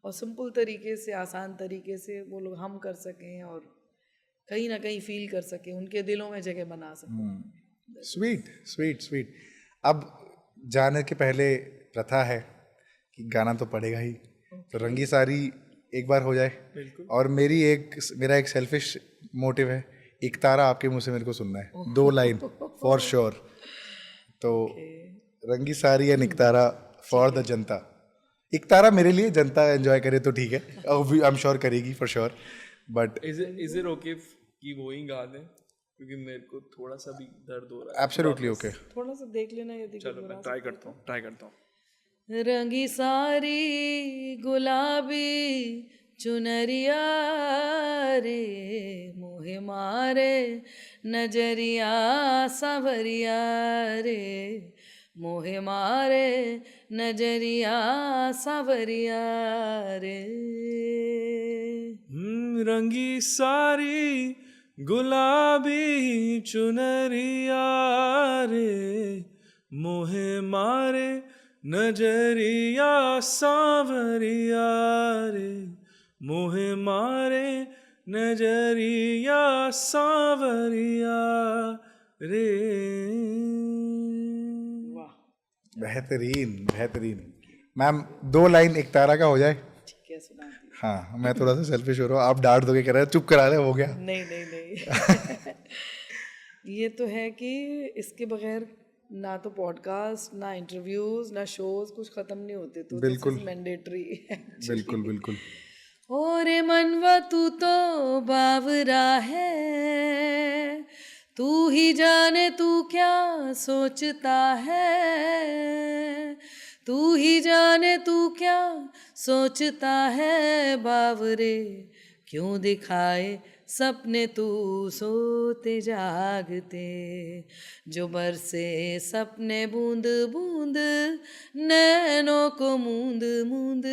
और सिंपल तरीके से, आसान तरीके से वो लोग हम कर सकें और कहीं ना कहीं फील कर सके, उनके दिलों में जगह बना सके। Sweet sweet sweet. अब जाने के पहले प्रथा है कि गाना तो पड़ेगा ही, तो रंगी सारी एक बार हो जाए। और मेरा एक सेल्फिश मोटिव है, एक तारा आपके मुंह से मेरे को सुनना है, 2 लाइन फॉर श्योर। तो रंगी सारी या निकतारा फॉर द जनता। एक तारा मेरे लिए, जनता एंजॉय करे तो ठीक है, आई एम श्योर करेगी for sure. But is it okay कि वो ही गा दें, क्योंकि मेरे को थोड़ा सा भी दर्द हो रहा है। Absolutely okay. थोड़ा सा देख लेना यदि चलो मैं ट्राई करता हूँ। रंगी सारी गुलाबी चुनरिया रे, मोहे मारे नजरिया सावरिया रे, मोहे मारे नजरिया सावरिया रे। रंगी सारी गुलाबी चुनरिया रे, मोहे मारे नजरिया सावरिया रे, मोहे मारे नजरिया सावरिया रे। बेहतरीन बेहतरीन। मैम 2 लाइन एक तारा का हो जाए। ठीक है, सुना दी। हाँ, मैं थोड़ा सा सेल्फिश हो रहा हूँ, आप डांट दोगे कह रहे हैं चुप करा ले, हो गया। नहीं ये तो है कि इसके बगैर ना तो पॉडकास्ट, ना इंटरव्यूज, ना शोज कुछ खत्म नहीं होते, तो बिल्कुल मैंडेटरी। बिल्कुल बिल्कुल। ओरे मनवा तू तो बावरा है, तू ही जाने तू क्या सोचता है, तू ही जाने तू क्या सोचता है बावरे, क्यों दिखाए सपने तू सोते जागते, जो बरसे सपने बूंद बूंद नैनों को मूंद मूंद,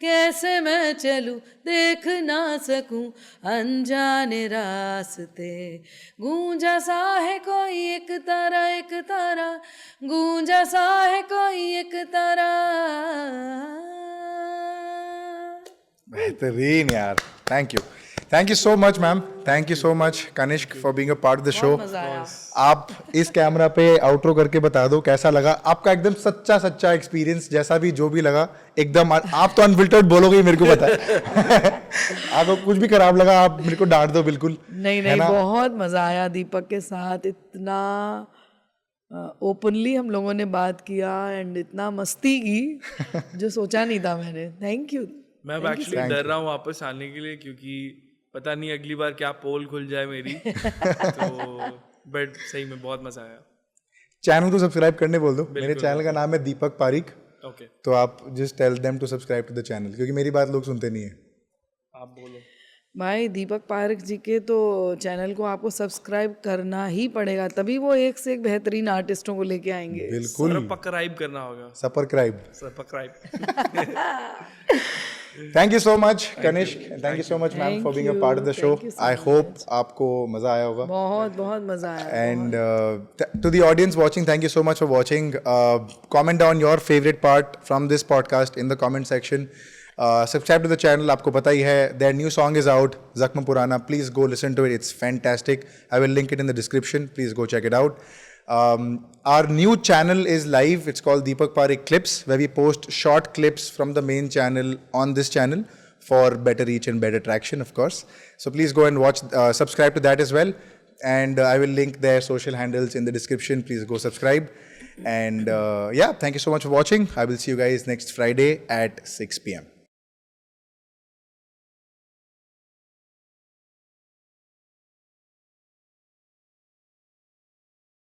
कैसे मैं चलूं देख ना सकूं अनजाने रास्ते, गूंजा सा है कोई एक तारा, गूंजा सा है कोई एक तारा। बेहतरीन यार, thank you so much ma'am, thank you so much Kanishk for being a part of the show. मजा आया। आप इस कैमरा पे आउटरो करके बता दो कैसा लगा आपका, एकदम सच्चा एक्सपीरियंस, जैसा भी जो भी लगा एकदम। आप तो अनफिल्टर्ड बोलोगे, मेरे को पता है। आपको कुछ भी खराब लगा आप मेरे को डांट दो बिल्कुल। नहीं बहुत मजा आया दीपक के साथ, इतना ओपनली हम लोगों ने बात किया एंड इतना मस्ती की जो सोचा नहीं था मैंने। Thank you. मैं एक्चुअली डर रहा हूँ वापस आने के लिए, क्योंकि पता नहीं अगली बार क्या पोल खुल जाए मेरी। तो बट सही में बहुत मजा आया। चैनल को सब्सक्राइब करने बोल दो। मेरे चैनल का नाम है दीपक पारिक। ओके, तो आप just tell them to subscribe to the channel, क्योंकि मेरी बात लोग सुनते नहीं है। आप बोलो भाई। दीपक पारिक जी के तो चैनल को आपको सब्सक्राइब करना ही पड़ेगा, तभी वो एक से एक बेहतरीन आर्टिस्टों को लेके आएंगे। बिल्कुल, सब्सक्राइब करना होगा। Subscribe. Thank you so much Kanishk, thank you so much ma'am for being a part of the show. I hope आपको मजा आया होगा। बहुत मजा आया। And to the audience watching, thank you so much for watching. Comment down your favorite part from this podcast in the comment section. Subscribe to the channel, आपको पता ही है। Their new song is out, Zakhma Purana. Please go listen to it, it's fantastic. I will link it in the description, please go check it out. Our new channel is live. It's called Deepak Parekh Clips, where we post short clips from the main channel on this channel for better reach and better traction, of course. So please go and watch, subscribe to that as well. And I will link their social handles in the description. Please go subscribe. And yeah, thank you so much for watching. I will see you guys next Friday at 6 p.m.